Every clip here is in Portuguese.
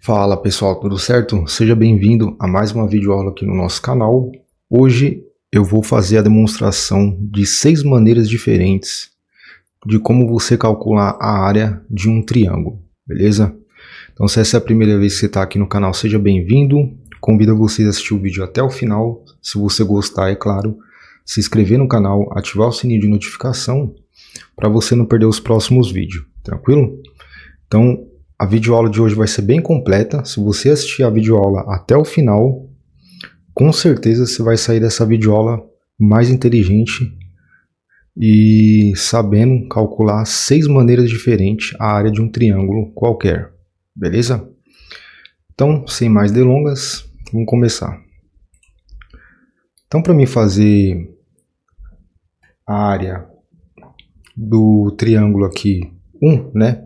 Fala pessoal, tudo certo? Seja bem-vindo a mais uma videoaula aqui no nosso canal. Hoje eu vou fazer a demonstração de 6 maneiras diferentes de como você calcular a área de um triângulo, beleza? Então se essa é a primeira vez que você está aqui no canal, seja bem-vindo. Convido vocês a assistir o vídeo até o final. Se você gostar, é claro, se inscrever no canal, ativar o sininho de notificação para você não perder os próximos vídeos, tranquilo? Então a videoaula de hoje vai ser bem completa. Se você assistir a videoaula até o final, com certeza você vai sair dessa videoaula mais inteligente e sabendo calcular 6 maneiras diferentes a área de um triângulo qualquer, beleza? Então, sem mais delongas, vamos começar. Então, para mim fazer a área do triângulo aqui 1, né?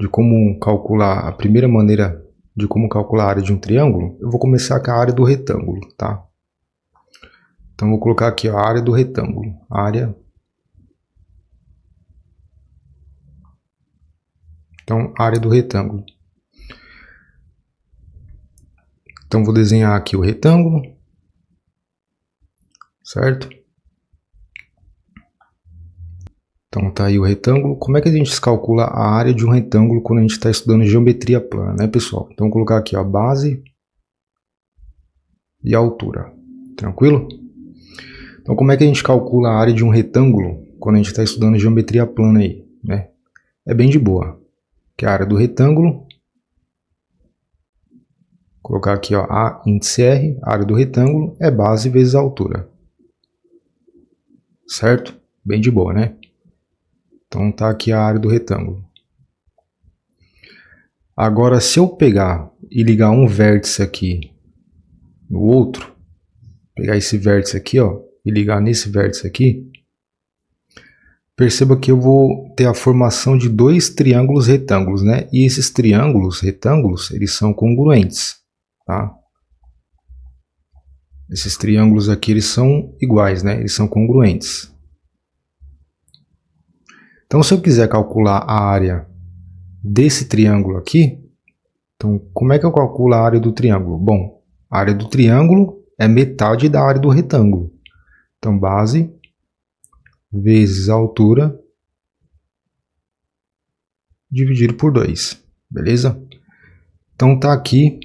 De como calcular, a primeira maneira de como calcular a área de um triângulo, eu vou começar com a área do retângulo, tá? Então vou colocar aqui ó, a área do retângulo, área do retângulo. Então vou desenhar aqui o retângulo, certo? Então tá aí o retângulo. Como é que a gente calcula a área de um retângulo quando a gente está estudando geometria plana, né, pessoal? Então vou colocar aqui ó, a base e a altura, tranquilo? Então como é que a gente calcula a área de um retângulo quando a gente está estudando geometria plana aí, né? É bem de boa, que é a área do retângulo. Vou colocar aqui ó, A índice R, a área do retângulo é base vezes a altura, certo? Bem de boa, né? Então tá aqui a área do retângulo. Agora se eu pegar e ligar um vértice aqui no outro, pegar esse vértice aqui ó, e ligar nesse vértice aqui, perceba que eu vou ter a formação de 2 triângulos retângulos, né? E esses triângulos retângulos, eles são congruentes, tá? Esses triângulos aqui, eles são iguais, né? Eles são congruentes. Então, se eu quiser calcular a área desse triângulo aqui, então, como é que eu calculo a área do triângulo? Bom, a área do triângulo é metade da área do retângulo. Então, base vezes a altura dividido por 2, beleza? Então, tá aqui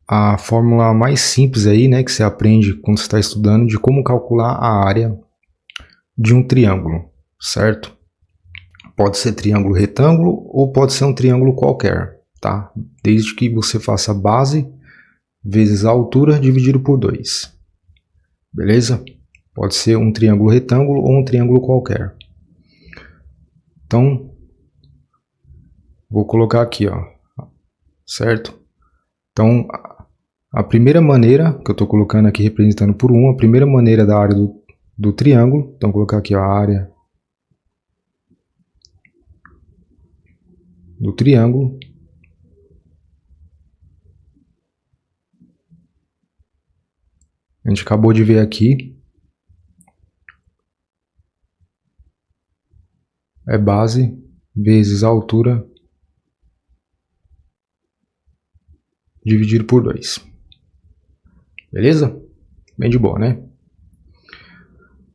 a fórmula mais simples aí, né, que você aprende quando você está estudando de como calcular a área de um triângulo, certo? Pode ser triângulo retângulo ou pode ser um triângulo qualquer, tá? Desde que você faça base vezes a altura dividido por 2, beleza? Pode ser um triângulo retângulo ou um triângulo qualquer. Então, vou colocar aqui, ó, certo? Então, a primeira maneira, que eu estou colocando aqui representando por 1, a primeira maneira da área do triângulo, então vou colocar aqui ó, a área do triângulo. A gente acabou de ver aqui, é base vezes a altura dividido por 2. Beleza? Bem de boa, né?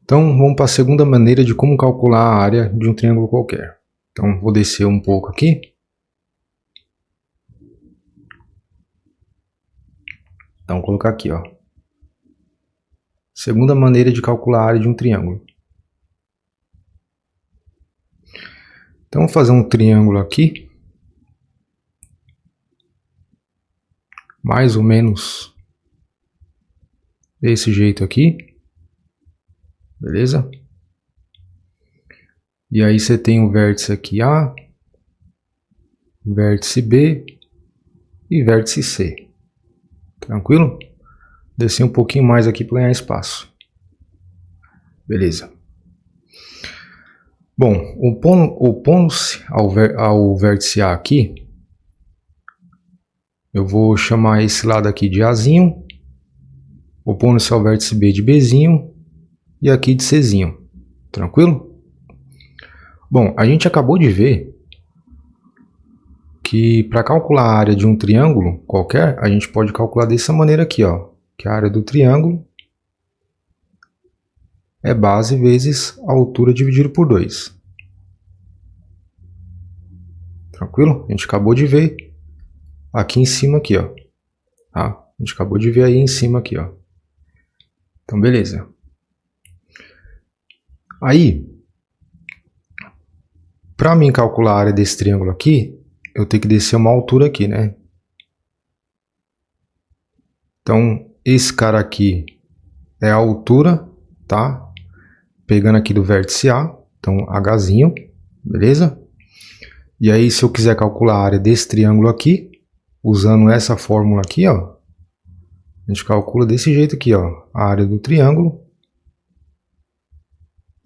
Então, vamos para a segunda maneira de como calcular a área de um triângulo qualquer. Então, vou descer um pouco aqui. Então, vou colocar aqui, ó. Segunda maneira de calcular a área de um triângulo. Então, vou fazer um triângulo aqui. Mais ou menos desse jeito aqui, beleza? E aí você tem o vértice aqui A, vértice B e vértice C, tranquilo? Descer um pouquinho mais aqui para ganhar espaço, beleza? Bom, opondo-se ao vértice A aqui, eu vou chamar esse lado aqui de Azinho, opondo-se ao vértice B de Bzinho e aqui de Czinho, tranquilo? Bom, a gente acabou de ver que para calcular a área de um triângulo qualquer, a gente pode calcular dessa maneira aqui, ó, que a área do triângulo é base vezes a altura dividido por 2. Tranquilo? A gente acabou de ver aqui em cima aqui, ó. Tá? A gente acabou de ver aí em cima aqui, ó. Então, beleza. Aí, para mim calcular a área desse triângulo aqui, eu tenho que descer uma altura aqui, né? Então, esse cara aqui é a altura, tá? Pegando aqui do vértice A, então Hzinho, beleza? E aí, se eu quiser calcular a área desse triângulo aqui, usando essa fórmula aqui, ó, a gente calcula desse jeito aqui, ó, a área do triângulo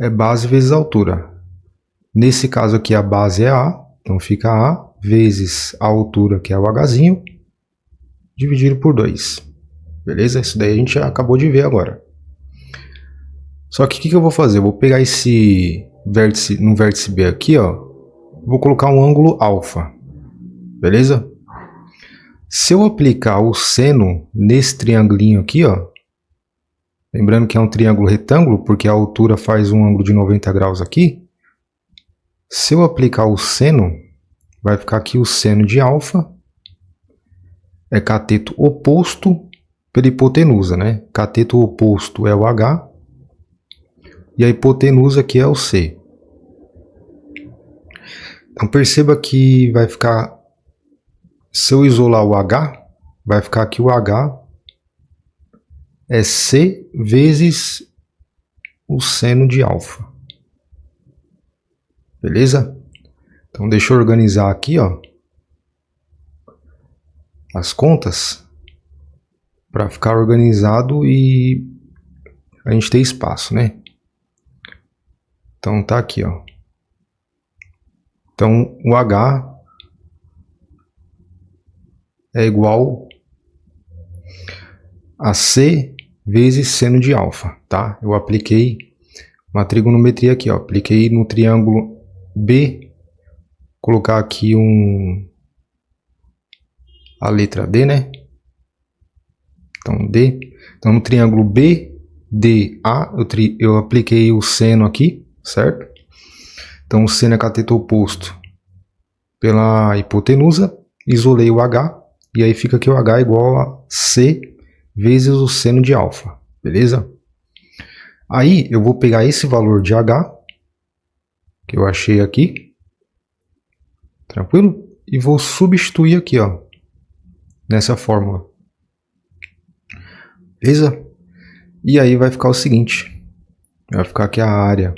é base vezes altura. Nesse caso aqui a base é A, então fica A vezes a altura, que é o Hzinho, dividido por 2. Beleza? Isso daí a gente acabou de ver agora. Só que o que eu vou fazer? Eu vou pegar esse vértice, no vértice B aqui, ó, vou colocar um ângulo alfa. Beleza? Se eu aplicar o seno nesse triangulinho aqui, ó, lembrando que é um triângulo retângulo, porque a altura faz um ângulo de 90 graus aqui. Se eu aplicar o seno, vai ficar aqui o seno de alfa, é cateto oposto pela hipotenusa, né? Cateto oposto é o H, e a hipotenusa aqui é o C. Então perceba que vai ficar, se eu isolar o H, vai ficar aqui o H é C vezes o seno de alfa. Beleza? Então deixa eu organizar aqui, ó, as contas para ficar organizado e a gente ter espaço, né? Então tá aqui, ó. Então o H é igual a C vezes seno de alfa, tá? Eu apliquei uma trigonometria aqui, ó. Apliquei no triângulo B, colocar aqui a letra D, né? Então D. Então no triângulo BDA eu apliquei o seno aqui, certo? Então o seno é cateto oposto pela hipotenusa, isolei o H, e aí fica aqui o H igual a C vezes o seno de alfa, beleza? Aí eu vou pegar esse valor de H, que eu achei aqui, tranquilo? E vou substituir aqui, ó, nessa fórmula, beleza? E aí vai ficar o seguinte, vai ficar aqui a área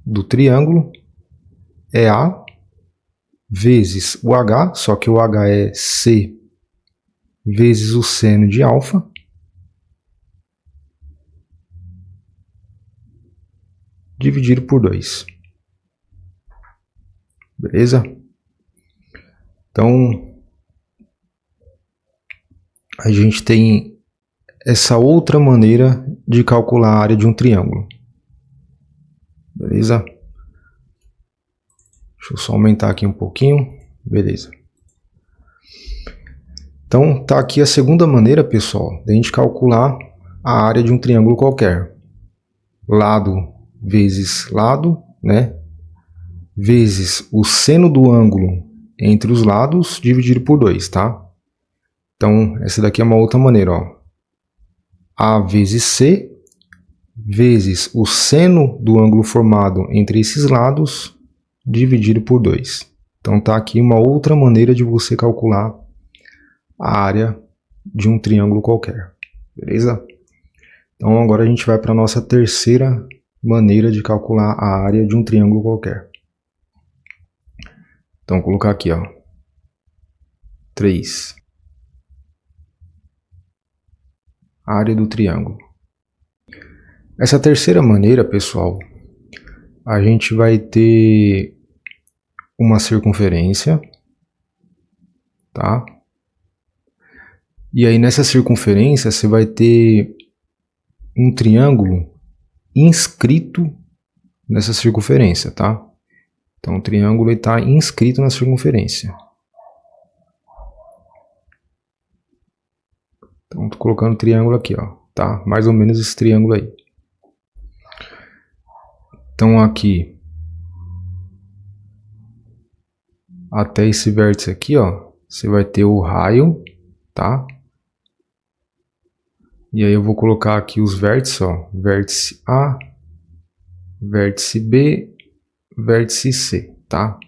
do triângulo é A vezes o H, só que o H é C vezes o seno de alfa, dividido por 2. Beleza? Então, a gente tem essa outra maneira de calcular a área de um triângulo. Beleza? Deixa eu só aumentar aqui um pouquinho. Beleza. Então, tá aqui a segunda maneira, pessoal, de a gente calcular a área de um triângulo qualquer. Lado vezes lado, né? Vezes o seno do ângulo entre os lados, dividido por 2, tá? Então, essa daqui é uma outra maneira, ó. A vezes C, vezes o seno do ângulo formado entre esses lados, dividido por 2. Então, tá aqui uma outra maneira de você calcular a área de um triângulo qualquer, beleza? Então, agora a gente vai para a nossa terceira maneira de calcular a área de um triângulo qualquer. Então, vou colocar aqui, ó, 3. Área do triângulo. Essa terceira maneira, pessoal, a gente vai ter uma circunferência, tá? E aí nessa circunferência você vai ter um triângulo inscrito nessa circunferência, tá? Então o triângulo está inscrito na circunferência. Então estou colocando o triângulo aqui, ó, tá? Mais ou menos esse triângulo aí. Então aqui até esse vértice aqui, ó, você vai ter o raio, tá? E aí eu vou colocar aqui os vértices, ó, vértice A, vértice B, vértice C, tá?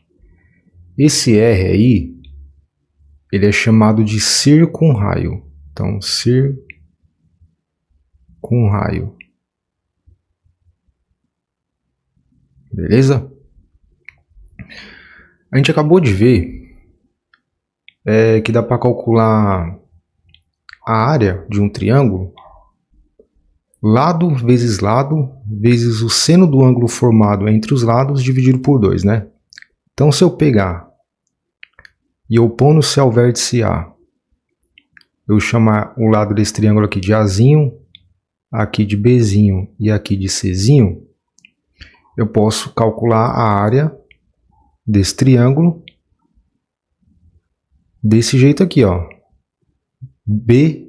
Esse R aí, ele é chamado de circunraio. Então, circunraio. Beleza? A gente acabou de ver que dá para calcular a área de um triângulo, lado vezes o seno do ângulo formado entre os lados dividido por 2, né? Então, se eu pegar e eu pôr no céu vértice A, eu chamar o lado desse triângulo aqui de Azinho, aqui de Bzinho e aqui de Czinho, eu posso calcular a área desse triângulo desse jeito aqui, ó. B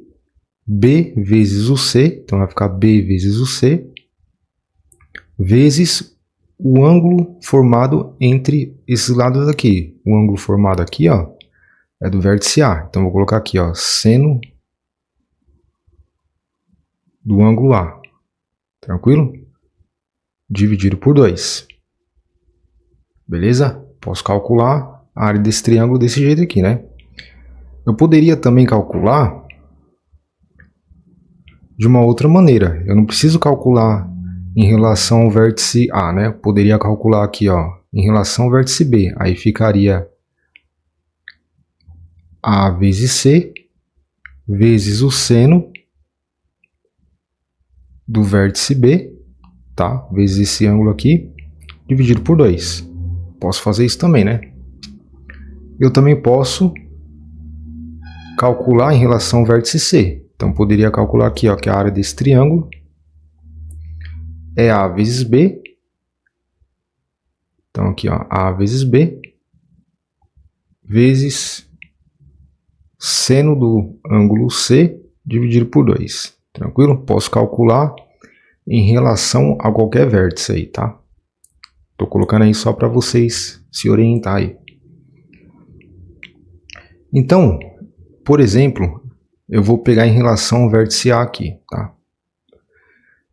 vezes o C, então vai ficar B vezes o C, vezes o ângulo formado entre esses lados aqui. O ângulo formado aqui, ó, é do vértice A. Então vou colocar aqui, ó, seno do ângulo A. Tranquilo? Dividido por 2. Beleza? Posso calcular a área desse triângulo desse jeito aqui, né? Eu poderia também calcular de uma outra maneira. Eu não preciso calcular em relação ao vértice A, né? Eu poderia calcular aqui, ó, em relação ao vértice B. Aí ficaria A vezes C vezes o seno do vértice B, tá? Vezes esse ângulo aqui, dividido por 2. Posso fazer isso também, né? Eu também posso calcular em relação ao vértice C. Então, poderia calcular aqui, ó, que a área desse triângulo é A vezes B. Então, aqui, ó, A vezes B vezes seno do ângulo C dividido por 2. Tranquilo? Posso calcular em relação a qualquer vértice aí, tá? Tô colocando aí só para vocês se orientarem. Então, por exemplo, eu vou pegar em relação ao vértice A aqui, tá?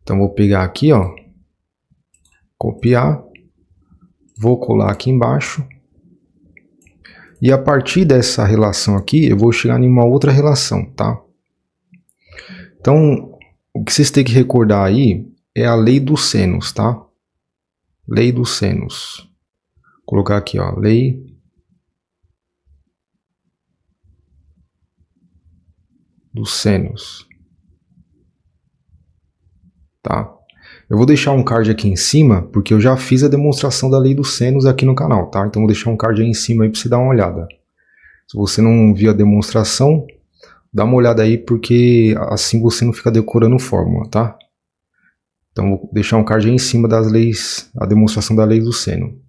Então, vou pegar aqui, ó, copiar, vou colar aqui embaixo. E a partir dessa relação aqui, eu vou chegar em uma outra relação, tá? Então, o que vocês têm que recordar aí é a lei dos senos, tá? Lei dos senos. Vou colocar aqui, ó, lei dos senos. Tá? Eu vou deixar um card aqui em cima, porque eu já fiz a demonstração da lei dos senos aqui no canal, tá? Então vou deixar um card aí em cima aí para você dar uma olhada. Se você não viu a demonstração, dá uma olhada aí, porque assim você não fica decorando fórmula, tá? Então vou deixar um card aí em cima das leis, a demonstração da lei do seno.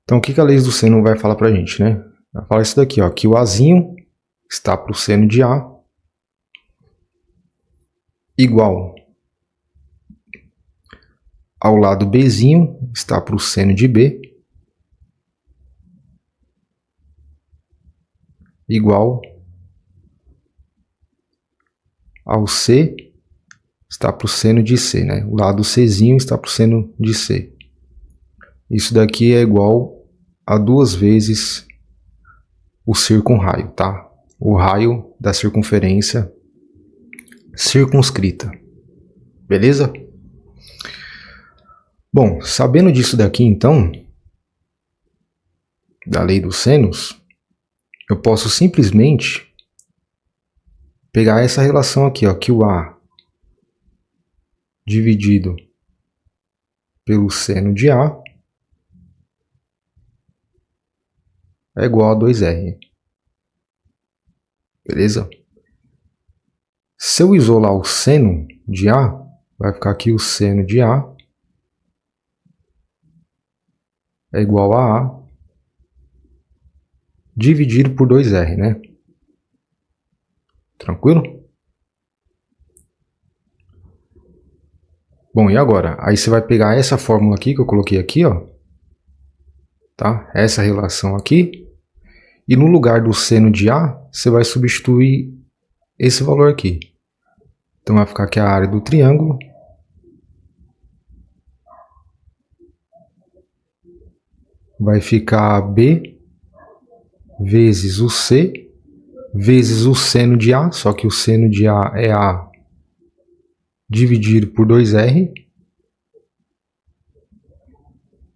Então o que a lei do seno vai falar pra gente, né? Vai falar isso daqui, ó, que o Azinho está para o seno de A igual ao lado Bzinho está para o seno de B igual ao C está para o seno de C, né? O lado Czinho está para o seno de C. Isso daqui é igual a 2 vezes o circunraio, tá? O raio da circunferência circunscrita. Beleza? Bom, sabendo disso daqui, então, da lei dos senos, eu posso simplesmente pegar essa relação aqui, ó, que o A dividido pelo seno de A é igual a 2R. Beleza? Se eu isolar o seno de A, vai ficar aqui o seno de A é igual a A dividido por 2R, né? Tranquilo? Bom, e agora? Aí você vai pegar essa fórmula aqui que eu coloquei aqui, ó, tá? Essa relação aqui, e no lugar do seno de A, você vai substituir esse valor aqui. Então vai ficar aqui a área do triângulo vai ficar B vezes o C vezes o seno de A, só que o seno de A é A dividido por 2R.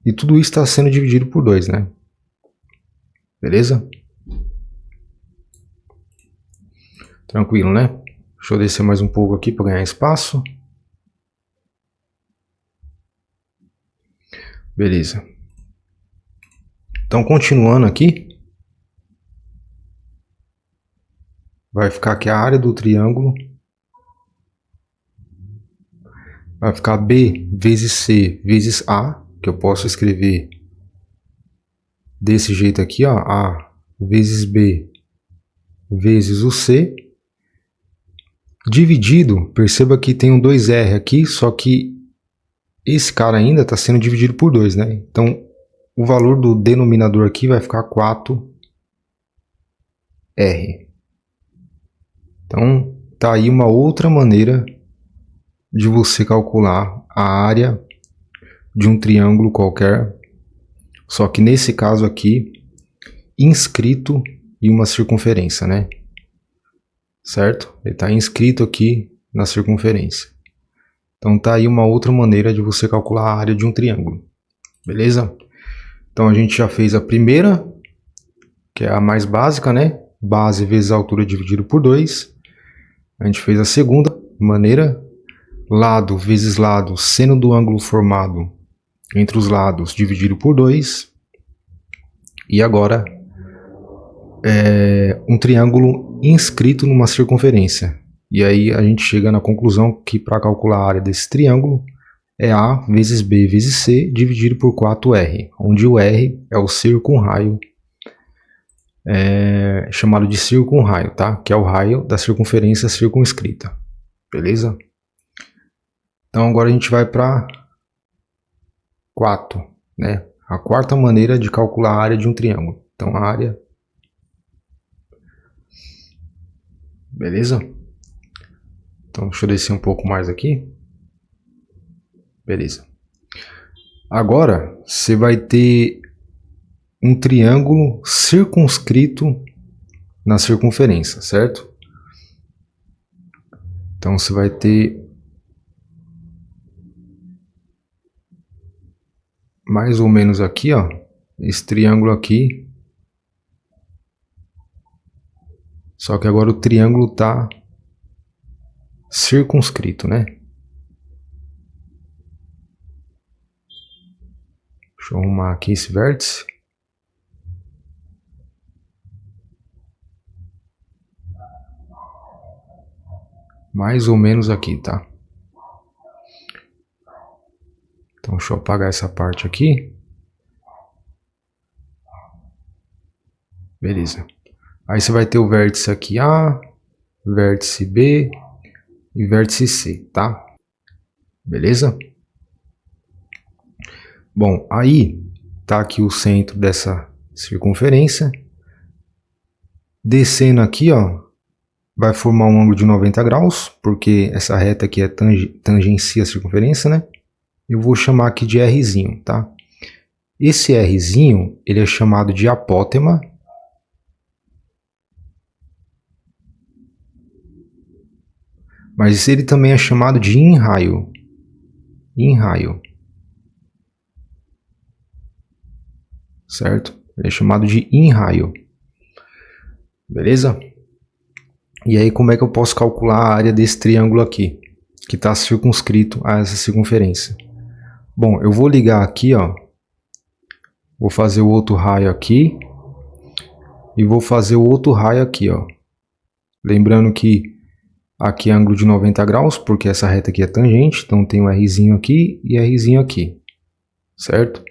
E tudo isso está sendo dividido por 2, né? Beleza? Tranquilo, né? Deixa eu descer mais um pouco aqui para ganhar espaço. Beleza. Então, continuando aqui, vai ficar aqui a área do triângulo. Vai ficar B vezes C vezes A, que eu posso escrever desse jeito aqui, ó, A vezes B vezes o C, dividido, perceba que tem um 2R aqui, só que esse cara ainda está sendo dividido por 2, né? Então, o valor do denominador aqui vai ficar 4R. Então, tá aí uma outra maneira de você calcular a área de um triângulo qualquer, só que nesse caso aqui, inscrito em uma circunferência, né? Certo? Ele está inscrito aqui na circunferência. Então tá aí uma outra maneira de você calcular a área de um triângulo. Beleza? Então a gente já fez a primeira, que é a mais básica, né? Base vezes a altura dividido por 2. A gente fez a segunda maneira, lado vezes lado, seno do ângulo formado entre os lados dividido por 2. E agora, um triângulo inscrito numa circunferência. E aí a gente chega na conclusão que para calcular a área desse triângulo é A vezes B vezes C dividido por 4R, onde o R é o circunraio, chamado de circunraio, tá? Que é o raio da circunferência circunscrita. Beleza? Então agora a gente vai para 4, né? A quarta maneira de calcular a área de um triângulo. Então a área... Beleza? Então deixa eu descer um pouco mais aqui. Beleza. Agora você vai ter um triângulo circunscrito na circunferência, certo? Então você vai ter mais ou menos aqui, ó, esse triângulo aqui. Só que agora o triângulo está circunscrito, né? Deixa eu arrumar aqui esse vértice. Mais ou menos aqui, tá? Então deixa eu apagar essa parte aqui. Beleza. Aí você vai ter o vértice aqui A, vértice B e vértice C, tá? Beleza? Bom, aí tá aqui o centro dessa circunferência. Descendo aqui, ó, vai formar um ângulo de 90 graus, porque essa reta aqui tangencia a circunferência, né? Eu vou chamar aqui de Rzinho, tá? Esse Rzinho, ele é chamado de apótema. Mas ele também é chamado de in-raio. In-raio. Certo? Ele é chamado de in-raio. Beleza? E aí como é que eu posso calcular a área desse triângulo aqui, que está circunscrito a essa circunferência? Bom, eu vou ligar aqui, ó. Vou fazer o outro raio aqui. E vou fazer o outro raio aqui, ó. Lembrando que aqui é ângulo de 90 graus, porque essa reta aqui é tangente, então tem um Rzinho aqui e Rzinho aqui, certo?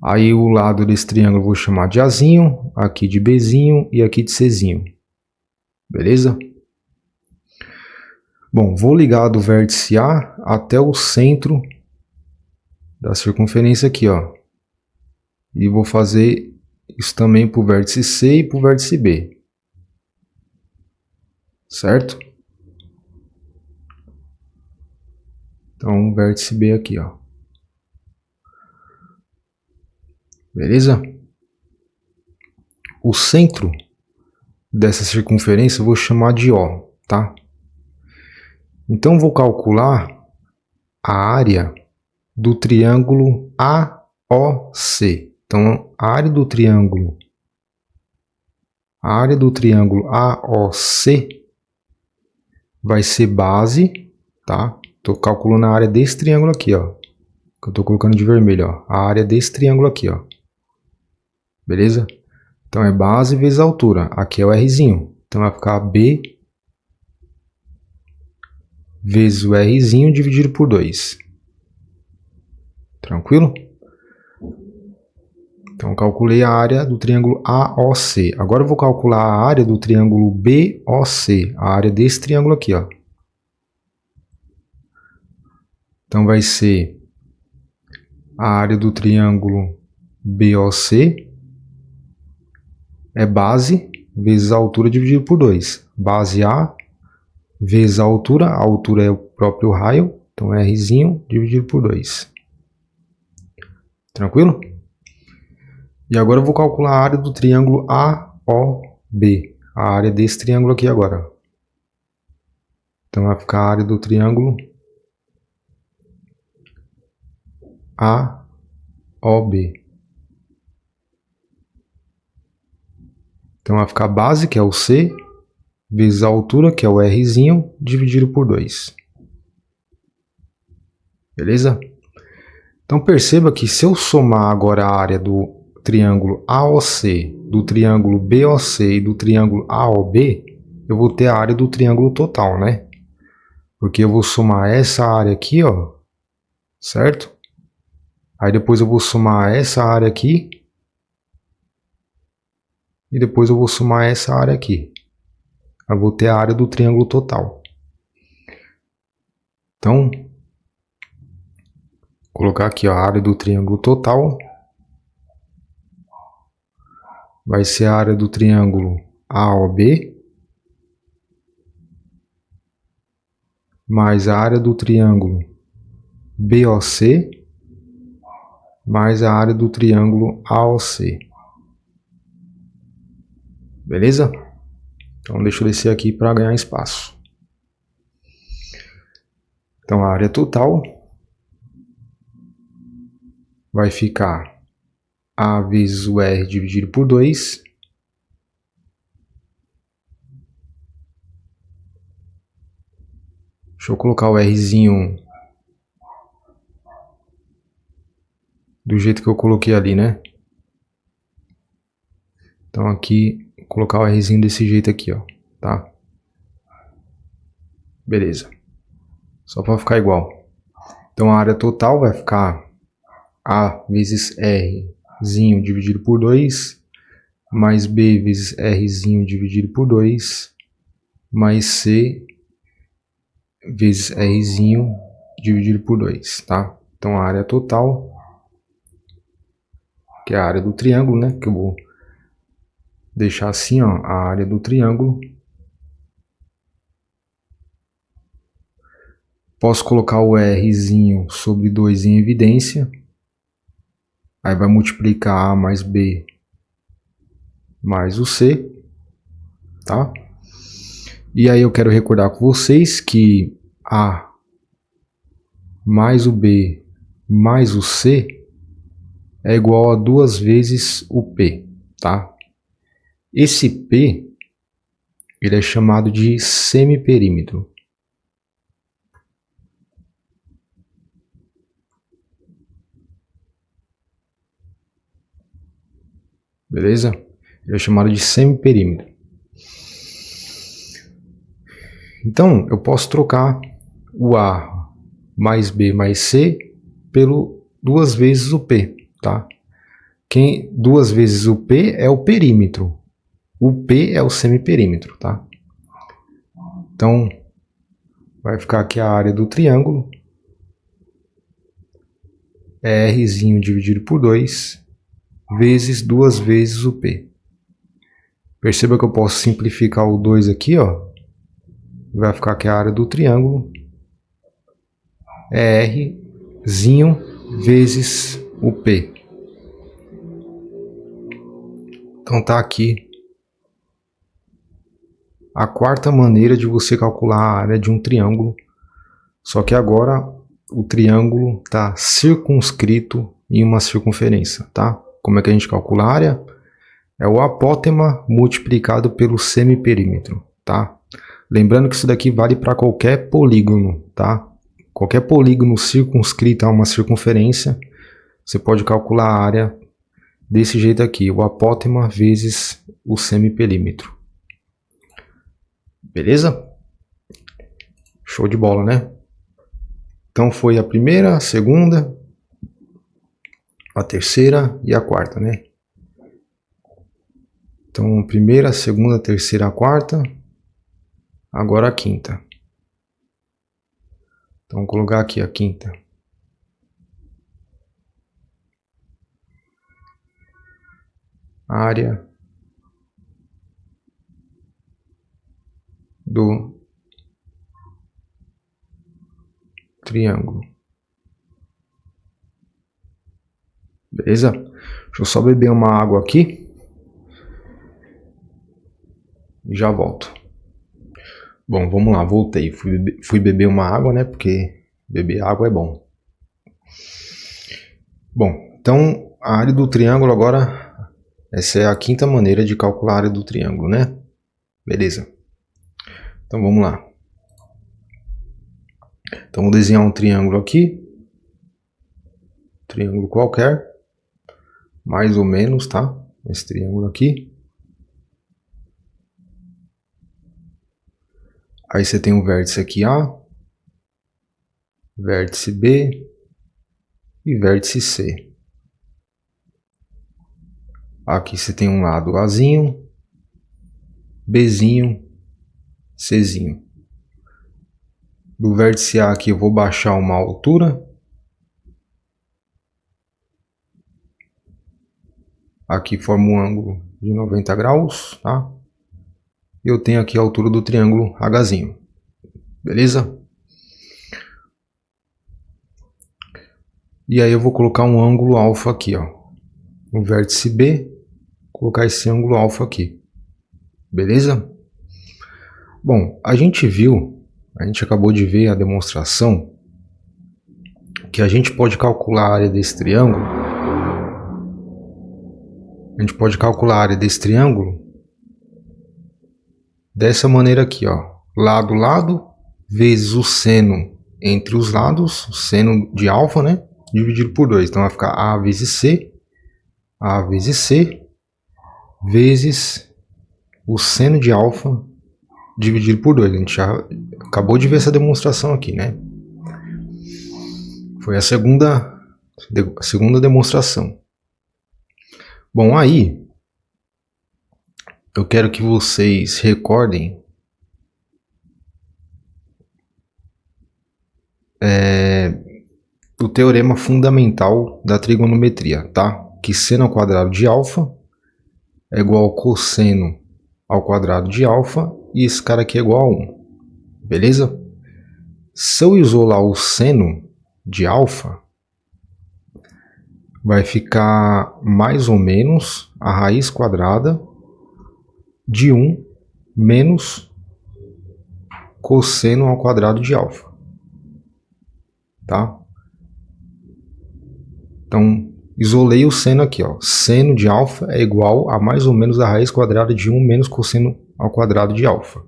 Aí o lado desse triângulo eu vou chamar de Azinho, aqui de Bzinho e aqui de Czinho. Beleza? Bom, vou ligar do vértice A até o centro da circunferência aqui, ó. E vou fazer isso também para o vértice C e para o vértice B. Certo? Então, vértice B aqui, ó. Beleza? O centro dessa circunferência eu vou chamar de O, tá? Então, vou calcular a área do triângulo AOC. Então, a área do triângulo AOC vai ser base, tá? Estou calculando a área desse triângulo aqui, ó. Que eu estou colocando de vermelho, ó. A área desse triângulo aqui, ó. Beleza? Então é base vezes a altura. Aqui é o Rzinho. Então vai ficar B vezes o Rzinho dividido por 2. Tranquilo? Então calculei a área do triângulo AOC. Agora eu vou calcular a área do triângulo BOC. A área desse triângulo aqui, ó. Então vai ser a área do triângulo BOC é base vezes a altura dividido por 2. Base A vezes a altura é o próprio raio, então é Rzinho dividido por 2. Tranquilo? E agora eu vou calcular a área do triângulo AOB, a área desse triângulo aqui agora. Então vai ficar a área do triângulo AOB. Então vai ficar a base, que é o C, vezes a altura, que é o Rzinho, dividido por 2. Beleza? Então perceba que se eu somar agora a área do triângulo AOC, do triângulo BOC e do triângulo AOB, eu vou ter a área do triângulo total, né? Porque eu vou somar essa área aqui, ó, certo? Aí depois eu vou somar essa área aqui. E depois eu vou somar essa área aqui. Eu vou ter a área do triângulo total. Então, vou colocar aqui ó, a área do triângulo total. Vai ser a área do triângulo AOB. Mais a área do triângulo BOC. Mais a área do triângulo AOC. Beleza? Então deixa eu descer aqui para ganhar espaço. Então a área total vai ficar A vezes o R dividido por 2. Deixa eu colocar o Rzinho do jeito que eu coloquei ali, né? Então aqui, vou colocar o Rzinho desse jeito aqui, ó, tá? Beleza. Só para ficar igual. Então a área total vai ficar A vezes Rzinho dividido por 2, mais B vezes Rzinho dividido por 2, mais C vezes Rzinho dividido por 2, tá? Então a área total, que é a área do triângulo, né? Que eu vou deixar assim, ó, a área do triângulo. Posso colocar o Rzinho sobre 2 em evidência. Aí vai multiplicar A mais B mais o C, tá? E aí eu quero recordar com vocês que A mais o B mais o C é igual a 2 vezes o P, tá? Esse P, ele é chamado de semiperímetro. Beleza? Ele é chamado de semiperímetro. Então, eu posso trocar o A mais B mais C pelo 2 vezes o P, tá? 2 vezes o P é o perímetro. O P é o semiperímetro, tá? Então, vai ficar aqui a área do triângulo. É Rzinho dividido por 2 vezes 2 vezes o P. Perceba que eu posso simplificar o 2 aqui, ó. Vai ficar aqui a área do triângulo. É Rzinho vezes o P. Então tá aqui a quarta maneira de você calcular a área de um triângulo. Só que agora o triângulo está circunscrito em uma circunferência, tá? Como é que a gente calcula a área? É o apótema multiplicado pelo semiperímetro, tá? Lembrando que isso daqui vale para qualquer polígono, tá? Qualquer polígono circunscrito a uma circunferência, você pode calcular a área desse jeito aqui, o apótema vezes o semiperímetro. Beleza? Show de bola, né? Então foi a primeira, a segunda, a terceira e a quarta, né? Então primeira, segunda, terceira, a quarta. Agora a quinta. Então vou colocar aqui a quinta. Área do triângulo. Beleza? Deixa eu só beber uma água aqui. E já volto. Bom, vamos lá, voltei. Fui beber uma água, né? Porque beber água é bom. Bom, então a área do triângulo agora, essa é a quinta maneira de calcular a área do triângulo, né? Beleza. Então vamos lá. Então vou desenhar um triângulo aqui. Triângulo qualquer. Mais ou menos, tá? Esse triângulo aqui. Aí você tem um vértice aqui A, vértice B e vértice C. Aqui você tem um lado Azinho, Bzinho, Czinho. Do vértice A aqui eu vou baixar uma altura. Aqui forma um ângulo de 90 graus, tá? Eu tenho aqui a altura do triângulo Hzinho. Beleza? E aí eu vou colocar um ângulo alfa aqui, ó. No vértice B, colocar esse ângulo alfa aqui. Beleza? Bom, a gente acabou de ver a demonstração que a gente pode calcular a área desse triângulo. A gente pode calcular a área desse triângulo dessa maneira aqui, ó. Lado, lado, vezes o seno entre os lados, o seno de alfa, né? Dividido por 2. Então vai ficar A vezes C, vezes o seno de alfa dividido por 2. A gente já acabou de ver essa demonstração aqui, né? Foi a segunda demonstração. Bom, aí eu quero que vocês recordem o teorema fundamental da trigonometria, tá? Que seno ao quadrado de alfa é igual ao cosseno ao quadrado de alfa e esse cara aqui é igual a 1. Beleza? Se eu isolar o seno de alfa, vai ficar mais ou menos a raiz quadrada de 1 menos cosseno ao quadrado de alfa. Tá? Então, isolei o seno aqui, ó. Seno de alfa é igual a mais ou menos a raiz quadrada de 1 menos cosseno ao quadrado de alfa.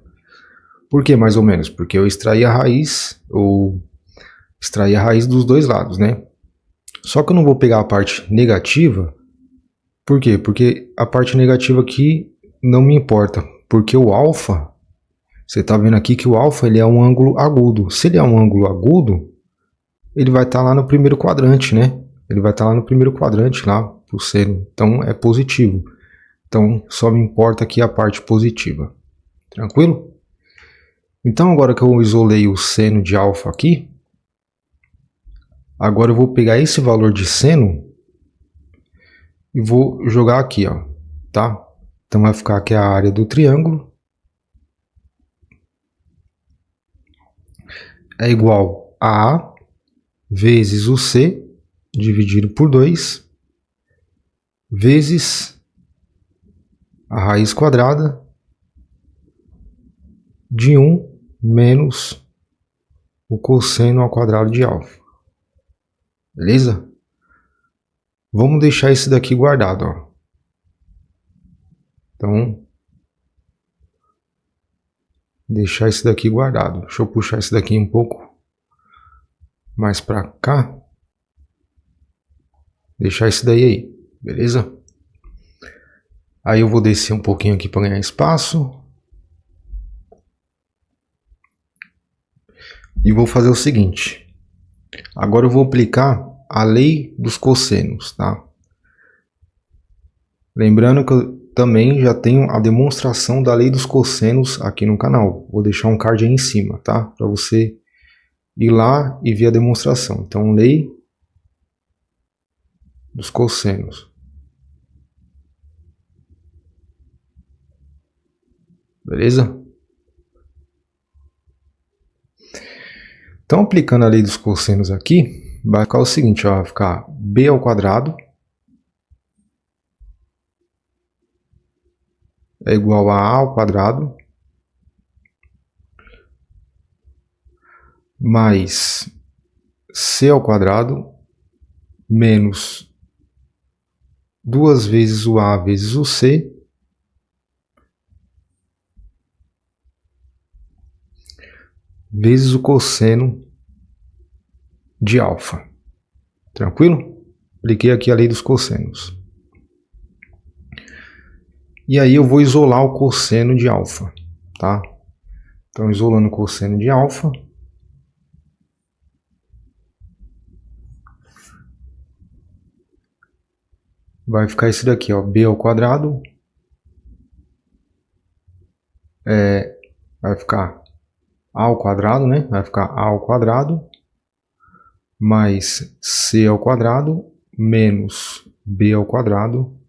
Por que mais ou menos? Porque eu extraí a raiz dos dois lados, né? Só que eu não vou pegar a parte negativa. Por quê? Porque a parte negativa aqui não me importa. Porque o alfa, você está vendo aqui que o alfa ele é um ângulo agudo. Se ele é um ângulo agudo, ele vai estar lá no primeiro quadrante, né? Ele vai estar lá no primeiro quadrante, lá o seno, então é positivo. Então só me importa aqui a parte positiva. Tranquilo? Então agora que eu isolei o seno de alfa aqui, agora eu vou pegar esse valor de seno e vou jogar aqui, ó, tá? Então vai ficar aqui a área do triângulo é igual a A vezes o C dividido por 2 vezes a raiz quadrada de 1 menos o cosseno ao quadrado de alfa. Beleza? Vamos deixar esse daqui guardado, ó. Então, deixar esse daqui guardado. Deixa eu puxar esse daqui um pouco mais para cá. Deixar esse daí aí, beleza? Aí eu vou descer um pouquinho aqui para ganhar espaço. E vou fazer o seguinte. Agora eu vou aplicar a lei dos cossenos, tá? Lembrando que eu também já tenho a demonstração da lei dos cossenos aqui no canal. Vou deixar um card aí em cima, tá? Para você ir lá e ver a demonstração. Então, lei dos cossenos. Beleza? Então, aplicando a lei dos cossenos aqui, vai ficar o seguinte, ó, vai ficar b ao quadrado é igual a ao quadrado mais c ao quadrado menos 2 vezes o a vezes o c vezes o cosseno de alfa. Tranquilo? Apliquei aqui a lei dos cossenos. E aí eu vou isolar o cosseno de alfa, tá? Então, isolando o cosseno de alfa, vai ficar esse daqui, ó, b ao quadrado vai ficar a ao quadrado, né? Vai ficar a ao quadrado mais c ao quadrado menos b ao quadrado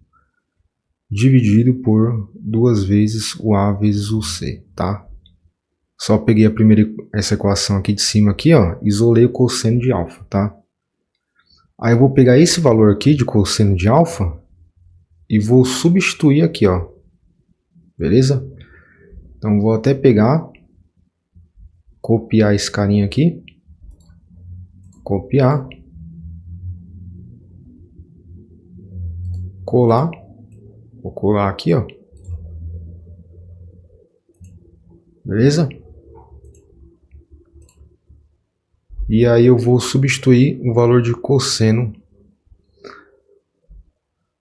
dividido por 2 vezes o a vezes o c, tá? Só peguei essa equação aqui de cima aqui, ó, isolei o cosseno de alfa, tá? Aí eu vou pegar esse valor aqui de cosseno de alfa e vou substituir aqui, ó. Beleza? Então vou até pegar, copiar esse carinha aqui, copiar, colar, vou colar aqui, ó. Beleza? E aí eu vou substituir o valor de cosseno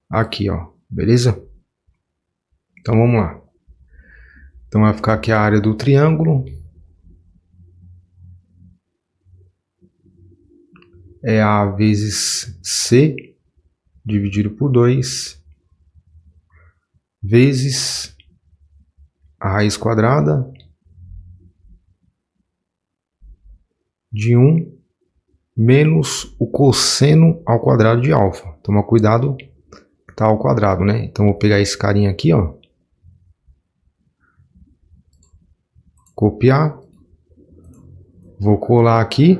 aqui, ó. Beleza? Então vamos lá. Então vai ficar aqui a área do triângulo é A vezes C dividido por 2 vezes a raiz quadrada de 1 menos o cosseno ao quadrado de alfa. Toma cuidado, tá ao quadrado, né? Então vou pegar esse carinha aqui, ó. Copiar. Vou colar aqui.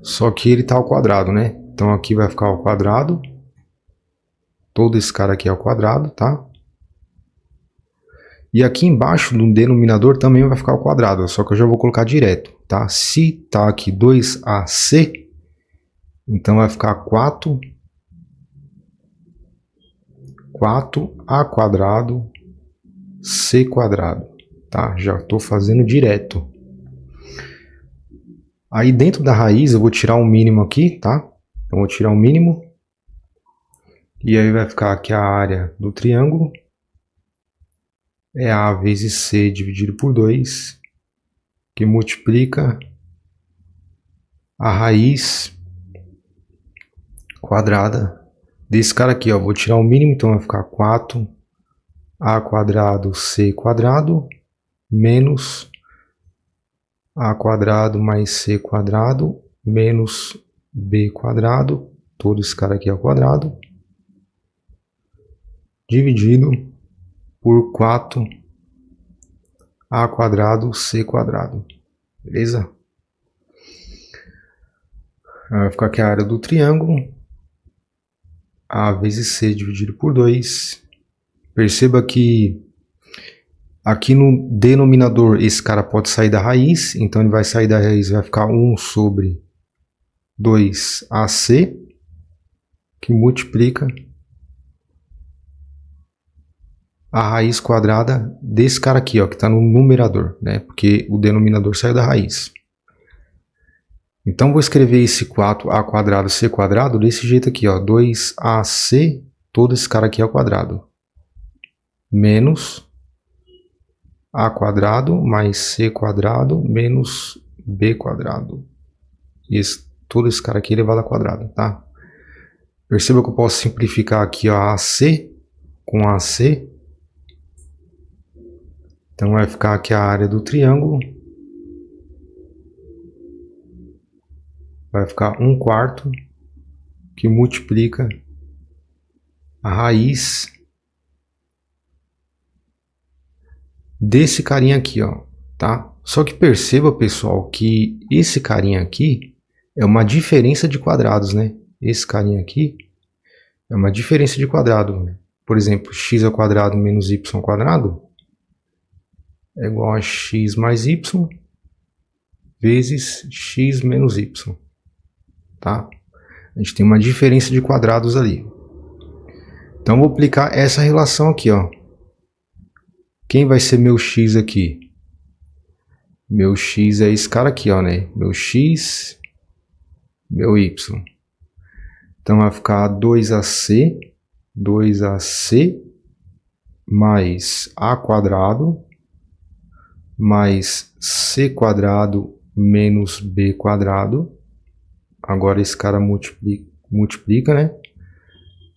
Só que ele tá ao quadrado, né? Então aqui vai ficar ao quadrado. Todo esse cara aqui é ao quadrado, tá? E aqui embaixo no denominador também vai ficar ao quadrado, só que eu já vou colocar direto, tá? Se tá aqui 2ac, então vai ficar 4a quadrado c quadrado, tá? Já estou fazendo direto. Aí dentro da raiz eu vou tirar um mínimo aqui, tá? Então vou tirar o mínimo. E aí vai ficar aqui a área do triângulo. É A vezes C dividido por 2, que multiplica a raiz quadrada desse cara aqui, ó. Vou tirar o mínimo, então vai ficar 4a quadrado c quadrado menos a quadrado mais c quadrado menos b quadrado, todo esse cara aqui ao quadrado, dividido por 4a quadrado c quadrado. Beleza? Vai ficar aqui a área do triângulo, a vezes c dividido por 2. Perceba que aqui no denominador esse cara pode sair da raiz, então ele vai sair da raiz, vai ficar 1 sobre 2ac, que multiplica a raiz quadrada desse cara aqui, ó, que está no numerador, né? Porque o denominador saiu da raiz. Então vou escrever esse 4a quadrado c quadrado desse jeito aqui, ó, 2ac, todo esse cara aqui ao quadrado, menos a quadrado mais c quadrado menos b quadrado. Todo esse cara aqui elevado ao quadrado, tá? Perceba que eu posso simplificar aqui, ó, AC com AC. Então vai ficar aqui a área do triângulo. Vai ficar 1/4, que multiplica a raiz desse carinha aqui, ó, tá? Só que perceba, pessoal, que esse carinha aqui é uma diferença de quadrados, né? Esse carinha aqui é uma diferença de quadrado, né? Por exemplo, x ao quadrado menos y ao quadrado é igual a x mais y vezes x menos y, tá? A gente tem uma diferença de quadrados ali. Então vou aplicar essa relação aqui, ó. Quem vai ser meu x aqui? Meu x é esse cara aqui, ó, né? Meu x, meu y. Então vai ficar 2ac mais a quadrado mais c quadrado menos b quadrado. Agora esse cara multiplica, né?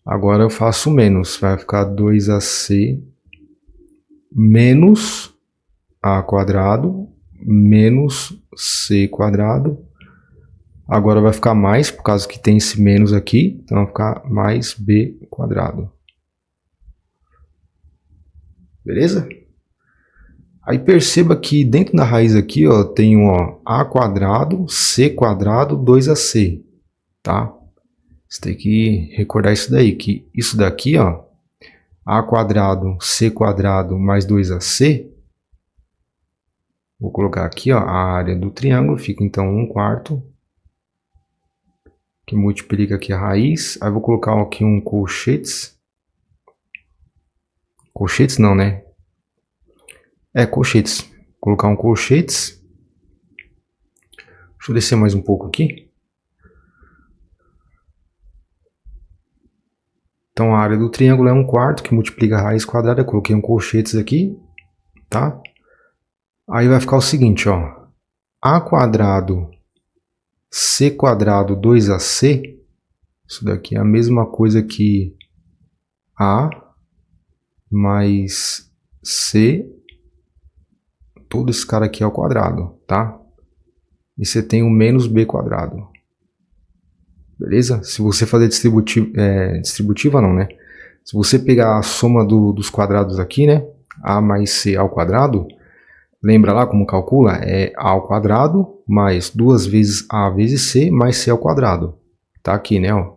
Agora eu faço menos, vai ficar 2ac menos a quadrado menos c quadrado. Agora vai ficar mais, por causa que tem esse menos aqui, então vai ficar mais b quadrado. Beleza? Aí perceba que dentro da raiz aqui, ó, tem ó, a quadrado, c quadrado, 2ac, tá? Você tem que recordar isso daí, que isso daqui, ó, a quadrado, c quadrado mais 2ac, vou colocar aqui, ó, a área do triângulo, fica então 1/4, que multiplica aqui a raiz. Aí vou colocar aqui um colchetes. Colchetes não, né? Colchetes. Vou colocar um colchetes. Deixa eu descer mais um pouco aqui. Então a área do triângulo é 1/4, que multiplica a raiz quadrada. Eu coloquei um colchetes aqui, tá? Aí vai ficar o seguinte, ó. A quadrado c quadrado 2ac, isso daqui é a mesma coisa que a mais c, todo esse cara aqui ao quadrado, tá? E você tem o menos b quadrado. Beleza? Se você fazer distributiva não, né? Se você pegar a soma dos quadrados aqui, né? A mais c ao quadrado, lembra lá como calcula? É a ao quadrado mais 2 vezes a vezes c mais c ao quadrado. Tá aqui, né? Ó.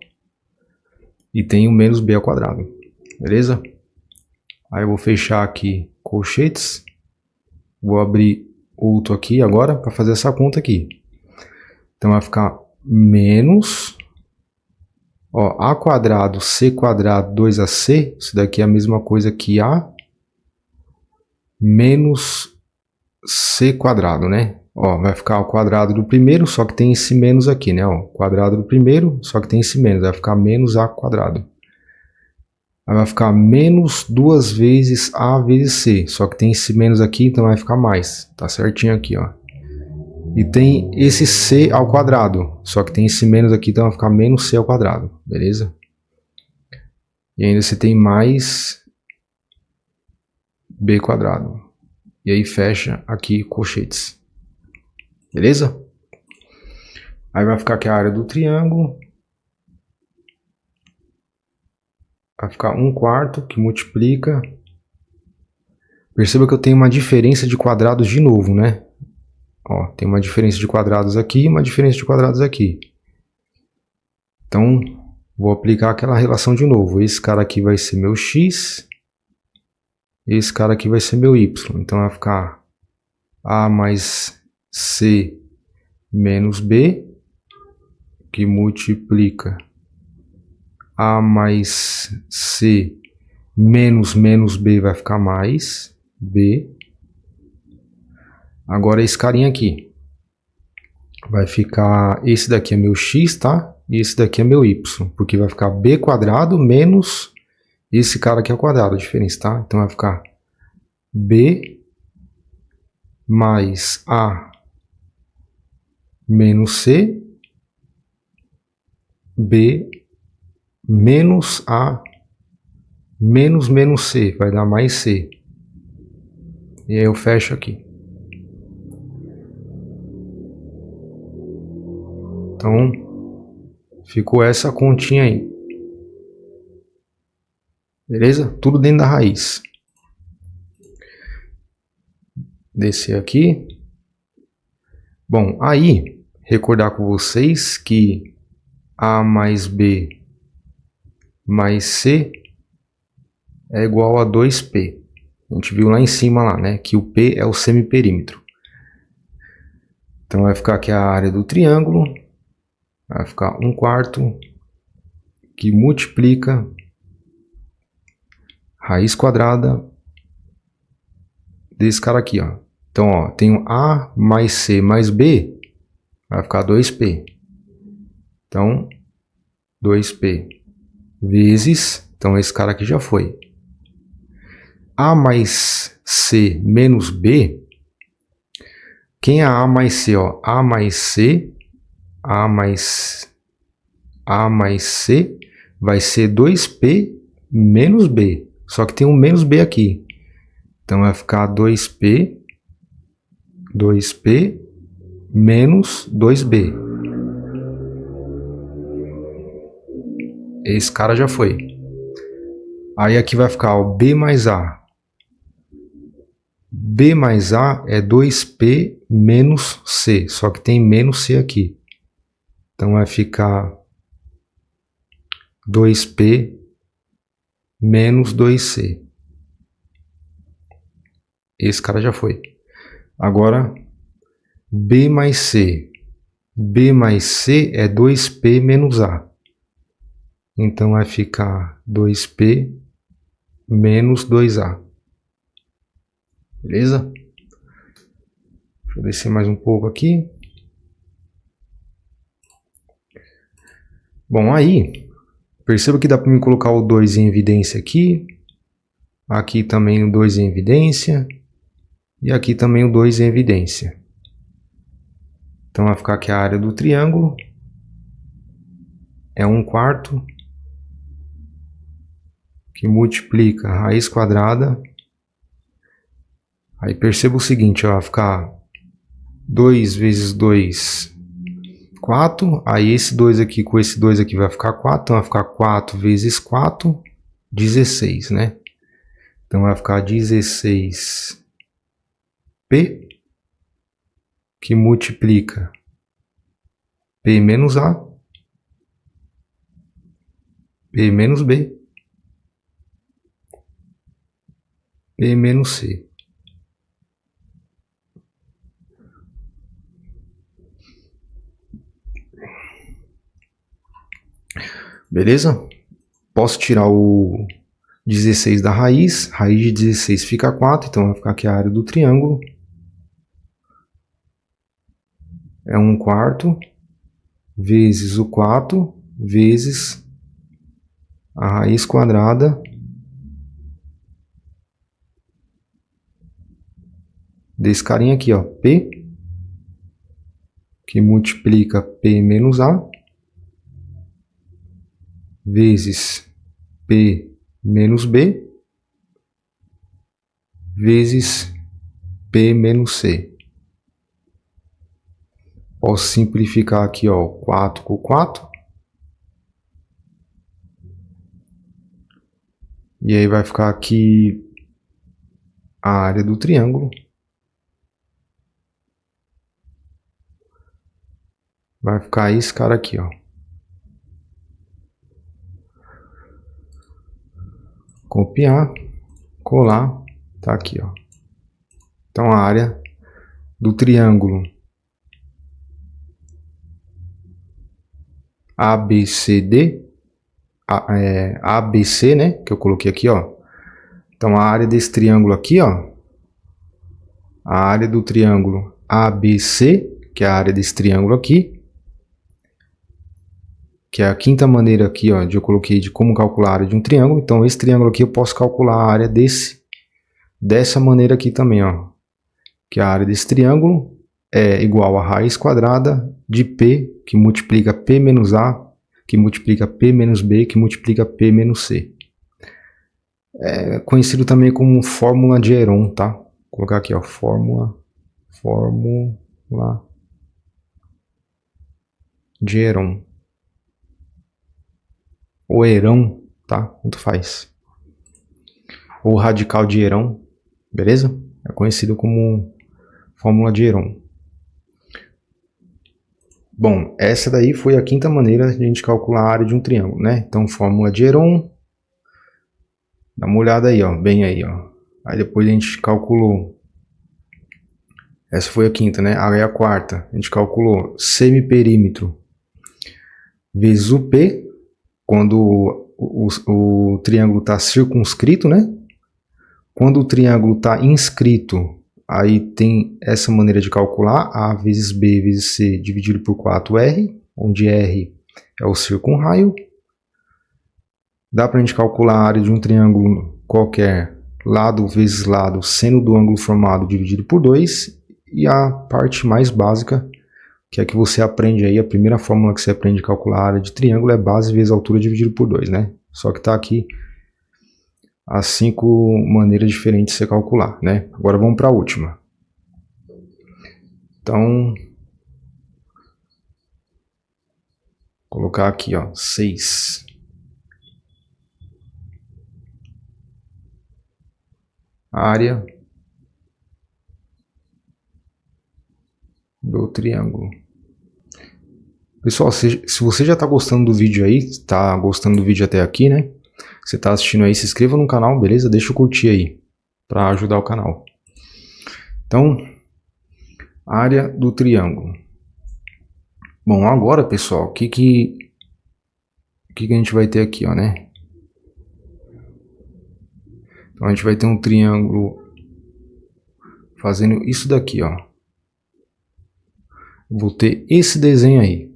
E tem o menos b ao quadrado. Beleza? Aí eu vou fechar aqui colchetes. Vou abrir outro aqui agora para fazer essa conta aqui. Então vai ficar menos, ó, a quadrado, c quadrado, 2ac. Isso daqui é a mesma coisa que a menos c quadrado, né? Ó, vai ficar o quadrado do primeiro, só que tem esse menos aqui, né? Ó, quadrado do primeiro, só que tem esse menos. Vai ficar menos a quadrado. Aí vai ficar menos 2 vezes a vezes c. Só que tem esse menos aqui, então vai ficar mais. Tá certinho aqui, ó. E tem esse c ao quadrado, só que tem esse menos aqui, então vai ficar menos c ao quadrado, beleza? E ainda você tem mais b quadrado. E aí fecha aqui colchetes, beleza? Aí vai ficar aqui a área do triângulo. Vai ficar 1/4 que multiplica. Perceba que eu tenho uma diferença de quadrados de novo, né? Ó, tem uma diferença de quadrados aqui e uma diferença de quadrados aqui. Então, vou aplicar aquela relação de novo. Esse cara aqui vai ser meu x. Esse cara aqui vai ser meu y. Então, vai ficar a mais c menos b, que multiplica a mais c menos menos b, vai ficar mais b. Agora esse carinha aqui vai ficar, esse daqui é meu x, tá? E esse daqui é meu y, porque vai ficar b quadrado menos esse cara aqui ao quadrado, a diferença, tá? Então vai ficar b mais a menos c, b menos a menos menos c, vai dar mais c. E aí eu fecho aqui. Então, ficou essa continha aí. Beleza? Tudo dentro da raiz. Descer aqui. Bom, aí, recordar com vocês que a mais b mais c é igual a 2p. A gente viu lá em cima, lá, né, que o p é o semiperímetro. Então vai ficar aqui a área do triângulo. Vai ficar 1/4 que multiplica raiz quadrada desse cara aqui, ó. Então, ó, tenho a mais c mais b, vai ficar 2p. Então, 2p vezes, então esse cara aqui já foi. A mais c menos b, quem é a mais c, ó? A mais c, a mais c vai ser 2p menos b, só que tem um menos b aqui. Então vai ficar 2p menos 2b. Esse cara já foi. Aí aqui vai ficar o b mais a. B mais a é 2p menos c, só que tem menos c aqui. Então vai ficar 2p menos 2c. Esse cara já foi. Agora, b mais c. B mais c é 2p menos a. Então vai ficar 2p menos 2a. Beleza? Deixa eu descer mais um pouco aqui. Bom, aí, perceba que dá para mim colocar o 2 em evidência aqui. Aqui também o 2 em evidência. E aqui também o 2 em evidência. Então vai ficar aqui a área do triângulo. É 1/4 que multiplica a raiz quadrada. Aí perceba o seguinte, ó, vai ficar 2 vezes 2, 4. Aí esse 2 aqui com esse 2 aqui vai ficar 4. Então vai ficar 4 vezes 4, 16, né? Então vai ficar 16p que multiplica p menos a, p menos b, p menos c. Beleza? Posso tirar o 16 da raiz. Raiz de 16 fica 4, então vai ficar aqui a área do triângulo. É 1/4 vezes o 4 vezes a raiz quadrada desse carinha aqui, ó, p que multiplica P menos A, vezes P menos B, vezes P menos C. Posso simplificar aqui, ó, 4 com 4. E aí vai ficar aqui a área do triângulo. Vai ficar esse cara aqui, ó. Copiar, colar, tá aqui, ó. Então a área do triângulo ABCD, ABC, né, que eu coloquei aqui, ó. Então a área desse triângulo aqui, ó, a área do triângulo ABC, que é a área desse triângulo aqui, que é a quinta maneira aqui, ó, eu coloquei de como calcular a área de um triângulo. Então esse triângulo aqui eu posso calcular a área dessa maneira aqui também, ó, que a área desse triângulo é igual a raiz quadrada de P, que multiplica P menos A, que multiplica P menos B, que multiplica P menos C. É conhecido também como fórmula de Heron, tá? Vou colocar aqui, ó, fórmula de Heron. Ou Herão, tá? Tanto faz. Ou radical de Herão, beleza? É conhecido como fórmula de Heron. Bom, essa daí foi a quinta maneira de a gente calcular a área de um triângulo, né? Então, fórmula de Heron. Dá uma olhada aí, ó, bem aí, ó. Aí depois a gente calculou. Essa foi a quinta, né? Aí a quarta, a gente calculou semiperímetro vezes o P, quando o triângulo está circunscrito, né? Quando o triângulo está inscrito, aí tem essa maneira de calcular, A vezes B vezes C dividido por 4R, onde R é o circunraio. Dá para a gente calcular a área de um triângulo qualquer, lado vezes lado, seno do ângulo formado dividido por 2. E a parte mais básica, que é que você aprende aí, a primeira fórmula que você aprende a calcular a área de triângulo é base vezes altura dividido por 2, né? Só que está aqui as 5 maneiras diferentes de você calcular, né? Agora vamos para a última. Então, vou colocar aqui, ó, 6. Área do triângulo. Pessoal, se você já está gostando do vídeo aí, está gostando do vídeo até aqui, né? Você está assistindo aí, se inscreva no canal, beleza? Deixa eu curtir aí, para ajudar o canal. Então, área do triângulo. Bom, agora, pessoal, o que a gente vai ter aqui, ó, né? Então, a gente vai ter um triângulo fazendo isso daqui, ó. Vou ter esse desenho aí,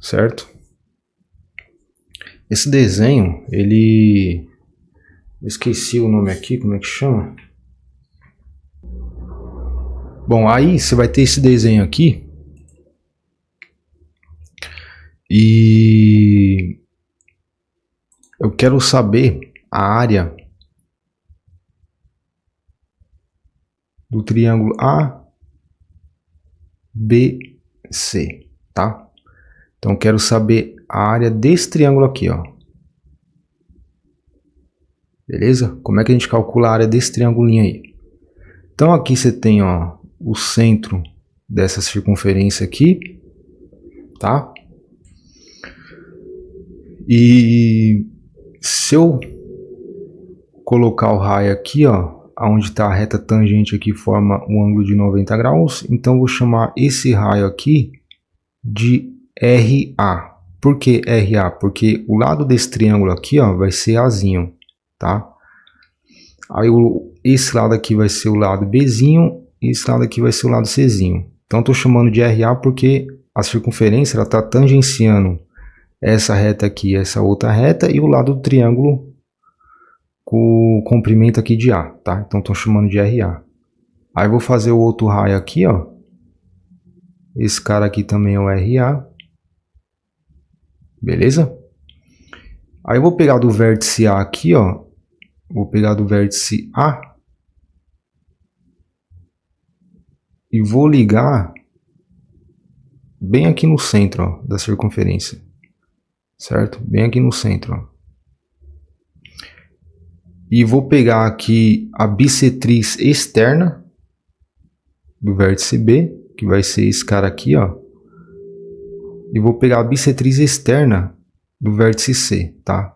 certo? Esse desenho, ele... Eu esqueci o nome aqui, como é que chama? Bom, aí você vai ter esse desenho aqui. E... eu quero saber a área do triângulo ABC, tá? Então eu quero saber a área desse triângulo aqui, ó. Beleza? Como é que a gente calcula a área desse triangulinho aí? Então aqui você tem, ó, o centro dessa circunferência aqui, tá? E se eu colocar o raio aqui, ó, onde está a reta tangente aqui forma um ângulo de 90 graus, então vou chamar esse raio aqui de RA. Por que RA? Porque o lado desse triângulo aqui, ó, vai ser Azinho, tá? Aí esse lado aqui vai ser o lado Bzinho e esse lado aqui vai ser o lado Czinho. Então estou chamando de RA porque a circunferência está tangenciando essa reta aqui, essa outra reta e o lado do triângulo com o comprimento aqui de A, tá? Então estou chamando de RA. Aí vou fazer o outro raio aqui, ó. Esse cara aqui também é o RA. Beleza? Aí eu vou pegar do vértice A aqui, ó. Vou pegar do vértice A e vou ligar bem aqui no centro, ó, da circunferência. Certo? Bem aqui no centro, ó. E vou pegar aqui a bissetriz externa do vértice B, que vai ser esse cara aqui, ó. E vou pegar a bissetriz externa do vértice C, tá?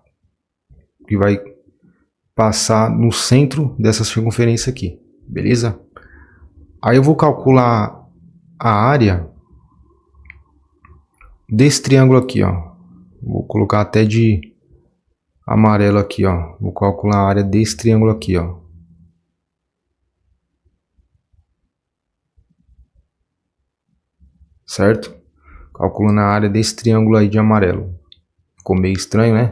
Que vai passar no centro dessa circunferência aqui, beleza? Aí eu vou calcular a área desse triângulo aqui, ó. Vou colocar até de amarelo aqui, ó. Vou calcular a área desse triângulo aqui, ó. Certo? Calculando a área desse triângulo aí de amarelo. Ficou meio estranho, né?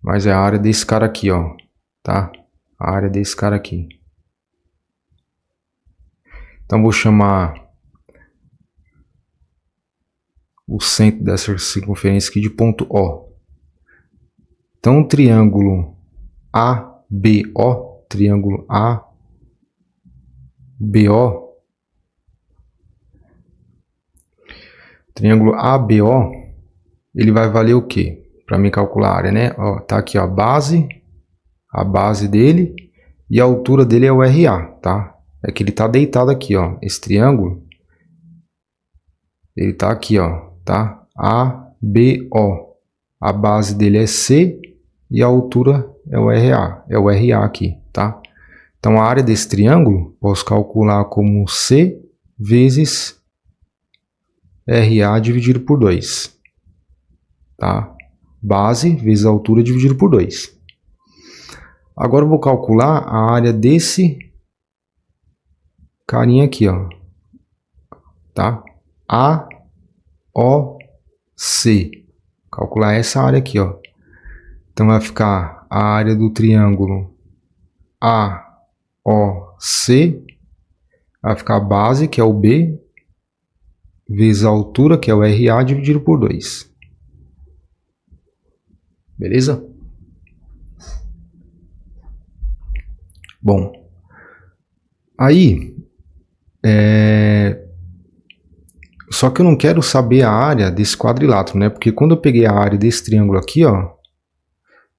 Mas é a área desse cara aqui, ó. Tá? A área desse cara aqui. Então vou chamar o centro dessa circunferência aqui de ponto O. Então o triângulo ABO, triângulo ABO, ele vai valer o quê? Para mim calcular a área, né? Ó, tá aqui, ó, a base dele, e a altura dele é o RA, tá? É que ele tá deitado aqui, ó. Esse triângulo, ele tá aqui, ó, tá? ABO. A base dele é C e a altura é o RA aqui, tá? Então a área desse triângulo posso calcular como C vezes RA dividido por 2, tá? Base vezes a altura dividido por 2. Agora eu vou calcular a área desse carinha aqui, ó, tá? AOC. Calcular essa área aqui, ó. Então vai ficar a área do triângulo AOC, vai ficar a base, que é o B, vezes a altura, que é o RA, dividido por 2. Beleza? Bom, aí, só que eu não quero saber a área desse quadrilátero, né? Porque quando eu peguei a área desse triângulo aqui, ó,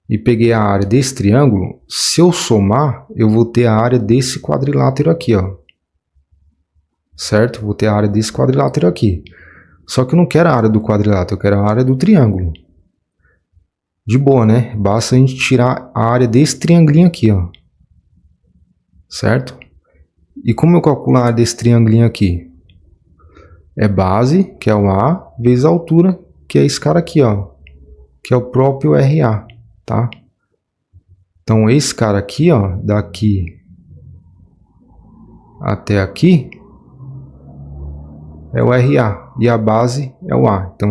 e peguei a área desse triângulo, se eu somar, eu vou ter a área desse quadrilátero aqui, ó. Certo? Vou ter a área desse quadrilátero aqui. Só que eu não quero a área do quadrilátero, eu quero a área do triângulo. De boa, né? Basta a gente tirar a área desse triangulinho aqui, ó. Certo? E como eu calculo a área desse triangulinho aqui? É base, que é o A, vezes a altura, que é esse cara aqui, ó. Que é o próprio RA, tá? Então esse cara aqui, ó, daqui até aqui é o RA e a base é o A. Então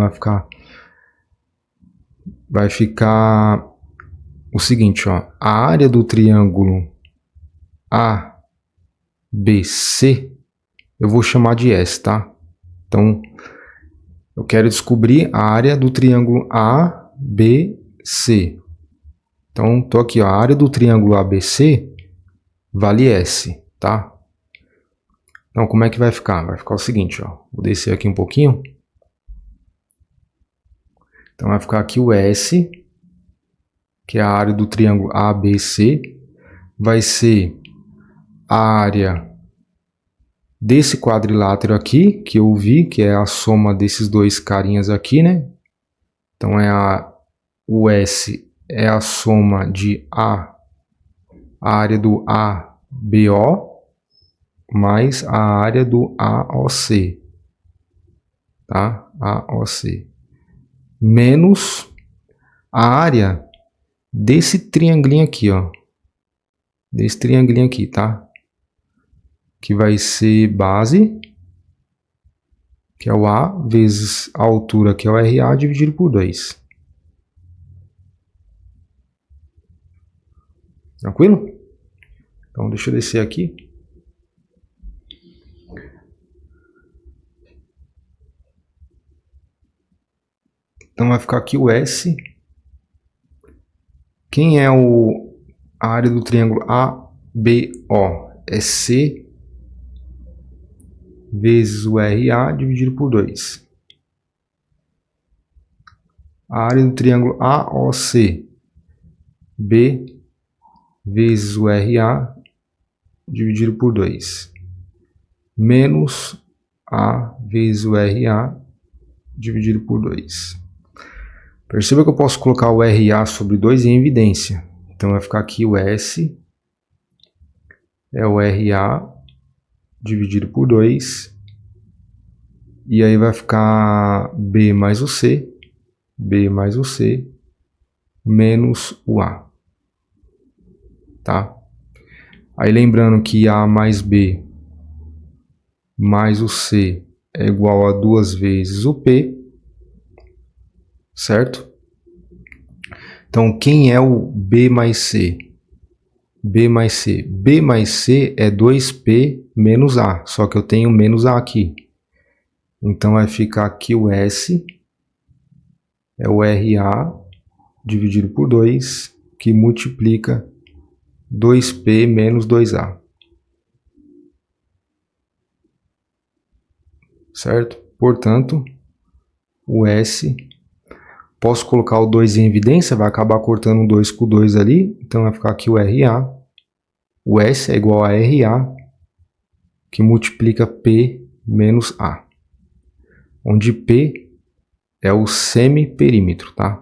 vai ficar o seguinte, ó, a área do triângulo ABC eu vou chamar de S, tá? Então eu quero descobrir a área do triângulo ABC. Então tô aqui, ó, a área do triângulo ABC vale S, tá? Então como é que vai ficar? Vai ficar o seguinte, ó, vou descer aqui um pouquinho. Então vai ficar aqui o S, que é a área do triângulo ABC, vai ser a área desse quadrilátero aqui, que eu vi, que é a soma desses dois carinhas aqui, né? Então o S é a soma de a área do ABO, mais a área do AOC, tá? AOC. Menos a área desse triangulinho aqui, ó. Desse triangulinho aqui, tá? Que vai ser base, que é o A, vezes a altura, que é o RA, dividido por 2. Tranquilo? Então deixa eu descer aqui. Então vai ficar aqui o S. Quem é a área do triângulo ABO? É C vezes o RA dividido por 2. A área do triângulo AOC, B vezes o RA dividido por 2. Menos A vezes o RA dividido por 2. Perceba que eu posso colocar o RA sobre 2 em evidência. Então vai ficar aqui o S é o RA dividido por 2. E aí vai ficar B mais o C menos o A. Tá? Aí lembrando que A mais B mais o C é igual a 2 vezes o P, certo? Então, quem é o B mais C? B mais C. B mais C é 2P menos A, só que eu tenho menos A aqui. Então, vai ficar aqui o S, é o RA dividido por 2, que multiplica 2P menos 2A. Certo? Portanto, o S, posso colocar o 2 em evidência, vai acabar cortando o 2 com o 2 ali, então vai ficar aqui o RA. O S é igual a RA, que multiplica P menos A, onde P é o semiperímetro, tá?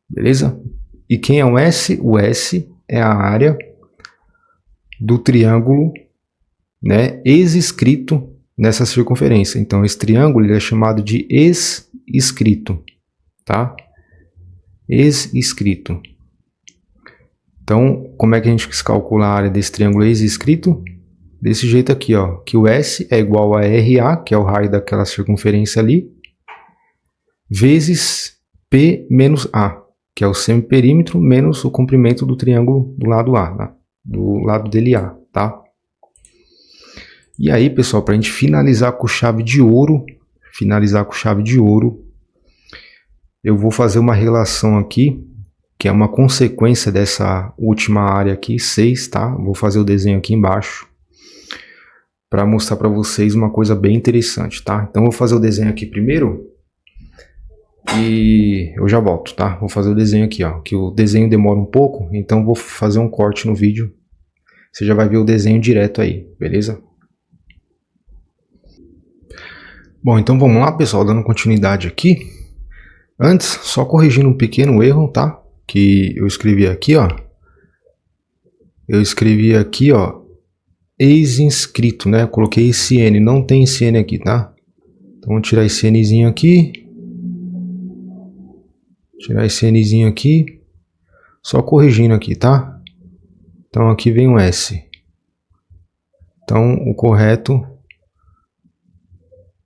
Beleza? E quem é o S? O S é a área do triângulo, né, ex-inscrito nessa circunferência. Então esse triângulo ele é chamado de ex-inscrito, tá? Ex-inscrito. Então, como é que a gente calcula a área desse triângulo ex-inscrito? Desse jeito aqui, ó, que o S é igual a RA, que é o raio daquela circunferência ali, vezes P menos A, que é o semiperímetro, menos o comprimento do triângulo do lado A, né? Do lado dele A, tá? E aí, pessoal, para a gente finalizar com chave de ouro, eu vou fazer uma relação aqui, que é uma consequência dessa última área aqui, 6, tá? Vou fazer o desenho aqui embaixo, para mostrar para vocês uma coisa bem interessante, tá? Então, eu vou fazer o desenho aqui primeiro, e eu já volto, tá? Vou fazer o desenho aqui, ó, que o desenho demora um pouco, então vou fazer um corte no vídeo, você já vai ver o desenho direto aí, beleza? Bom, então vamos lá, pessoal, dando continuidade aqui. Antes, só corrigindo um pequeno erro, tá? Que eu escrevi aqui, ó. Ex-inscrito, né? Eu coloquei esse N, não tem esse N aqui, tá? Então, vamos tirar esse Nzinho aqui. Só corrigindo aqui, tá? Então, aqui vem o S. Então, o correto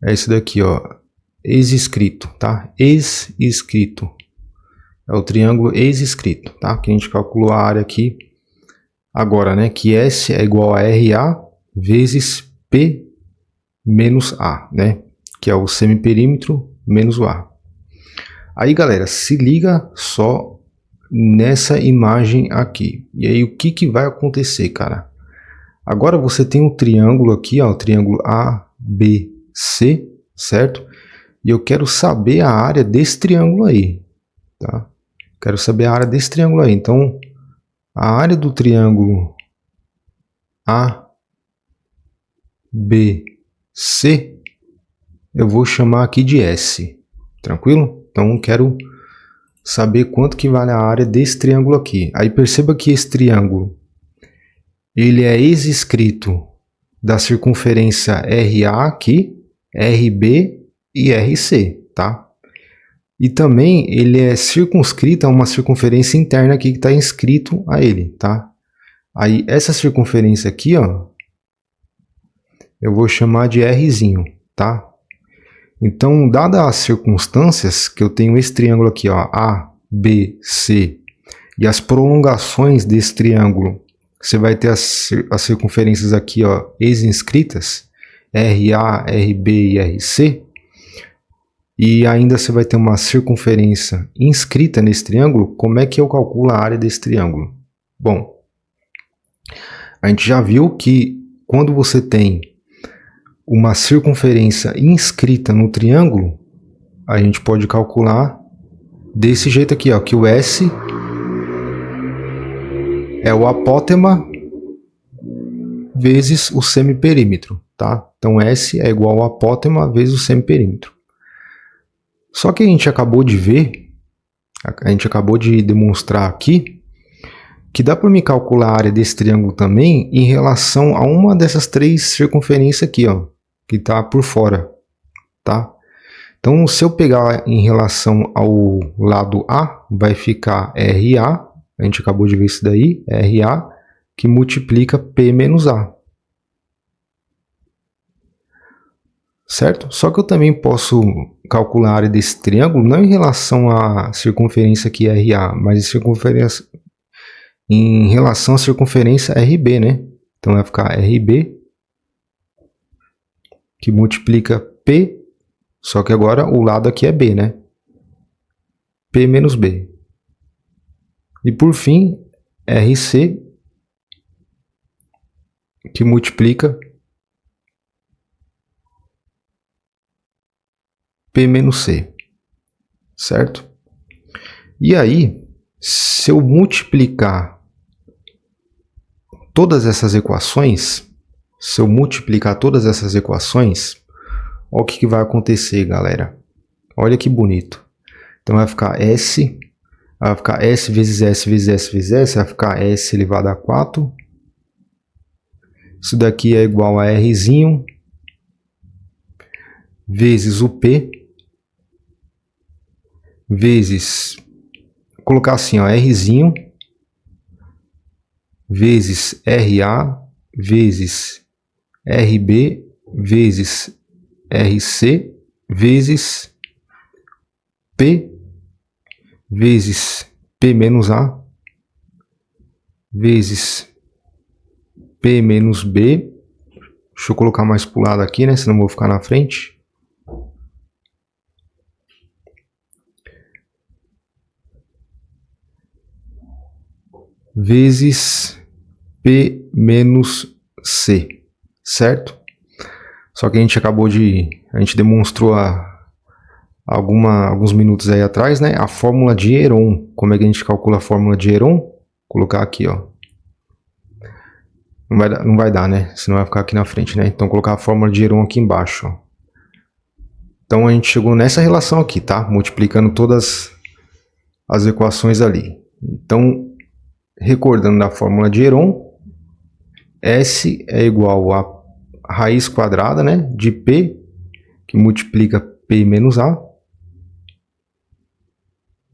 é esse daqui, ó, ex-inscrito, tá? Ex-inscrito. É o triângulo ex-inscrito, tá? Que a gente calculou a área aqui agora, né? Que S é igual a RA vezes P menos A, né? Que é o semiperímetro menos o A. Aí, galera, se liga só nessa imagem aqui. E aí, o que que vai acontecer, cara? Agora você tem um triângulo aqui, ó, o triângulo ABC, certo? E eu quero saber a área desse triângulo aí, tá? Quero saber a área desse triângulo aí. Então, a área do triângulo ABC eu vou chamar aqui de S, tranquilo? Então, quero saber quanto que vale a área desse triângulo aqui. Aí perceba que esse triângulo ele é ex-inscrito da circunferência RA aqui, RB e RC, tá? E também ele é circunscrito a uma circunferência interna aqui que está inscrito a ele, tá? Aí essa circunferência aqui, ó, eu vou chamar de Rzinho, tá? Então, dadas as circunstâncias que eu tenho esse triângulo aqui, ó, ABC, e as prolongações desse triângulo, você vai ter as circunferências aqui, ó, ex-inscritas, RA, RB e RC. e ainda você vai ter uma circunferência inscrita nesse triângulo, como é que eu calculo a área desse triângulo? Bom, a gente já viu que quando você tem uma circunferência inscrita no triângulo, a gente pode calcular desse jeito aqui, ó, que o S é o apótema vezes o semiperímetro, tá? Então S é igual ao apótema vezes o semiperímetro. Só que a gente acabou de ver, a gente acabou de demonstrar aqui, que dá para me calcular a área desse triângulo também em relação a uma dessas três circunferências aqui, ó, que está por fora, tá? Então, se eu pegar em relação ao lado A, vai ficar RA, a gente acabou de ver isso daí, RA, que multiplica P menos A. Certo? Só que eu também posso calcular a área desse triângulo não em relação à circunferência aqui RA, mas em relação à circunferência RB, né? Então vai ficar RB, que multiplica P, só que agora o lado aqui é B, né? P menos B. E por fim, RC, que multiplica P menos C, certo? E aí, se eu multiplicar todas essas equações, olha o que vai acontecer, galera. Olha que bonito. Então vai ficar S vezes S vezes S vezes S, vai ficar S elevado a 4. Isso daqui é igual a Rzinho vezes o P vezes, vou colocar assim, ó, Rzinho vezes RA vezes RB vezes RC vezes P vezes P menos A vezes P menos B. Deixa eu colocar mais para o lado aqui, né? Senão eu vou ficar na frente. Vezes P menos C, certo? Só que a gente demonstrou alguns minutos aí atrás, né? A fórmula de Heron. Como é que a gente calcula a fórmula de Heron? Vou colocar aqui, ó. Não vai dar, né? Senão vai ficar aqui na frente, né? Então, colocar a fórmula de Heron aqui embaixo, ó. Então, a gente chegou nessa relação aqui, tá? Multiplicando todas as equações ali. Então, recordando da fórmula de Heron, S é igual a raiz quadrada, né, de P, que multiplica P menos A,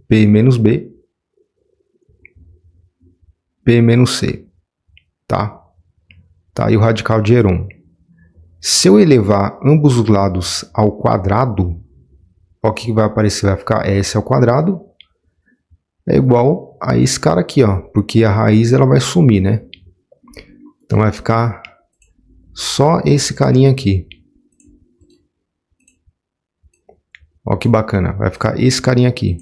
P menos B, P menos C, tá? Tá aí o radical de Heron. Se eu elevar ambos os lados ao quadrado, o que vai aparecer? Vai ficar S ao quadrado é igual a esse cara aqui, ó, porque a raiz ela vai sumir, né? Então vai ficar só esse carinha aqui. Ó que bacana, vai ficar esse carinha aqui.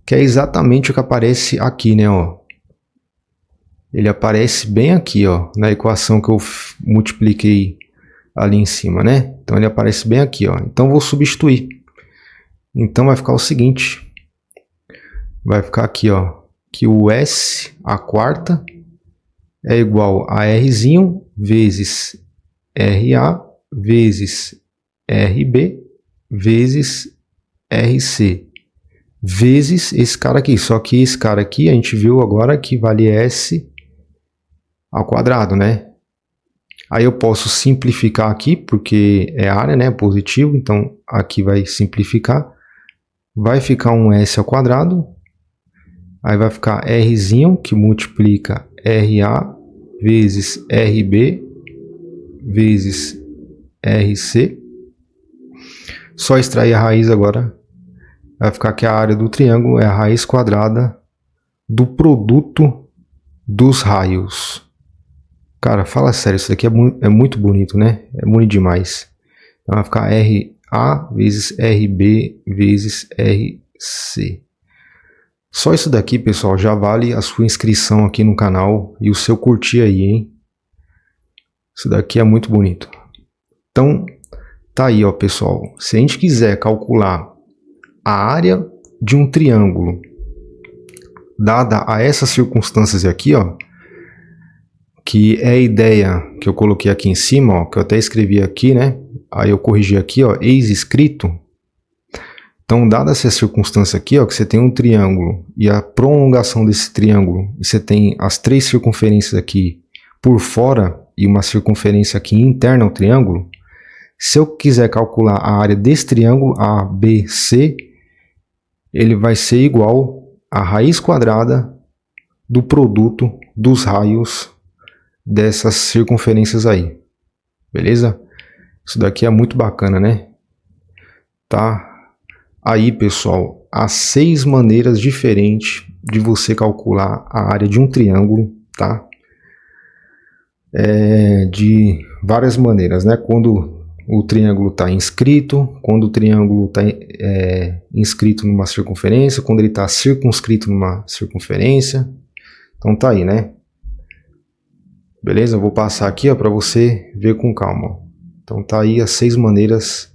Que é exatamente o que aparece aqui, né, ó. Ele aparece bem aqui, ó, na equação que eu multipliquei ali em cima, né? Então ele aparece bem aqui, ó. Então vou substituir. Então vai ficar o seguinte. Vai ficar aqui, ó, que o S, a quarta, é igual a Rzinho vezes RA vezes RB vezes RC vezes esse cara aqui. Só que esse cara aqui a gente viu agora que vale S ao quadrado, né? Aí eu posso simplificar aqui, porque é área, né? Positivo, então aqui vai simplificar. Vai ficar um S ao quadrado. Aí vai ficar Rzinho, que multiplica RA vezes RB vezes RC. Só extrair a raiz agora. Vai ficar que a área do triângulo é a raiz quadrada do produto dos raios. Cara, fala sério, isso daqui é muito bonito, né? É bonito demais. Então vai ficar R A vezes RB vezes RC. Só isso daqui, pessoal, já vale a sua inscrição aqui no canal e o seu curtir aí, hein? Isso daqui é muito bonito. Então, tá aí, ó, pessoal. Se a gente quiser calcular a área de um triângulo dada a essas circunstâncias aqui, ó, que é a ideia que eu coloquei aqui em cima, ó, que eu até escrevi aqui, né? Aí eu corrigi aqui, ó, eis escrito. Então, dada essa circunstância aqui, ó, que você tem um triângulo e a prolongação desse triângulo, e você tem as três circunferências aqui por fora e uma circunferência aqui interna ao triângulo, se eu quiser calcular a área desse triângulo, ABC, ele vai ser igual a raiz quadrada do produto dos raios dessas circunferências aí. Beleza? Isso daqui é muito bacana, né? Tá? Aí, pessoal, há 6 maneiras diferentes de você calcular a área de um triângulo, tá? De várias maneiras, né? Quando o triângulo está inscrito, quando o triângulo está inscrito numa circunferência, quando ele está circunscrito numa circunferência. Então tá aí, né? Beleza? Eu vou passar aqui para você ver com calma. Então tá aí as 6 maneiras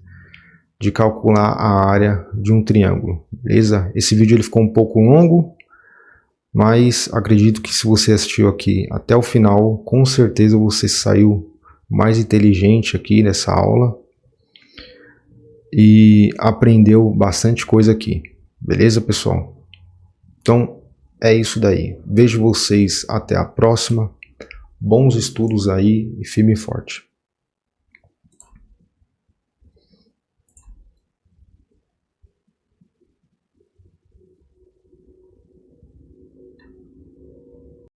de calcular a área de um triângulo. Beleza? Esse vídeo ele ficou um pouco longo, mas acredito que se você assistiu aqui até o final, com certeza você saiu mais inteligente aqui nessa aula e aprendeu bastante coisa aqui. Beleza, pessoal? Então é isso daí. Vejo vocês até a próxima. Bons estudos aí e firme e forte.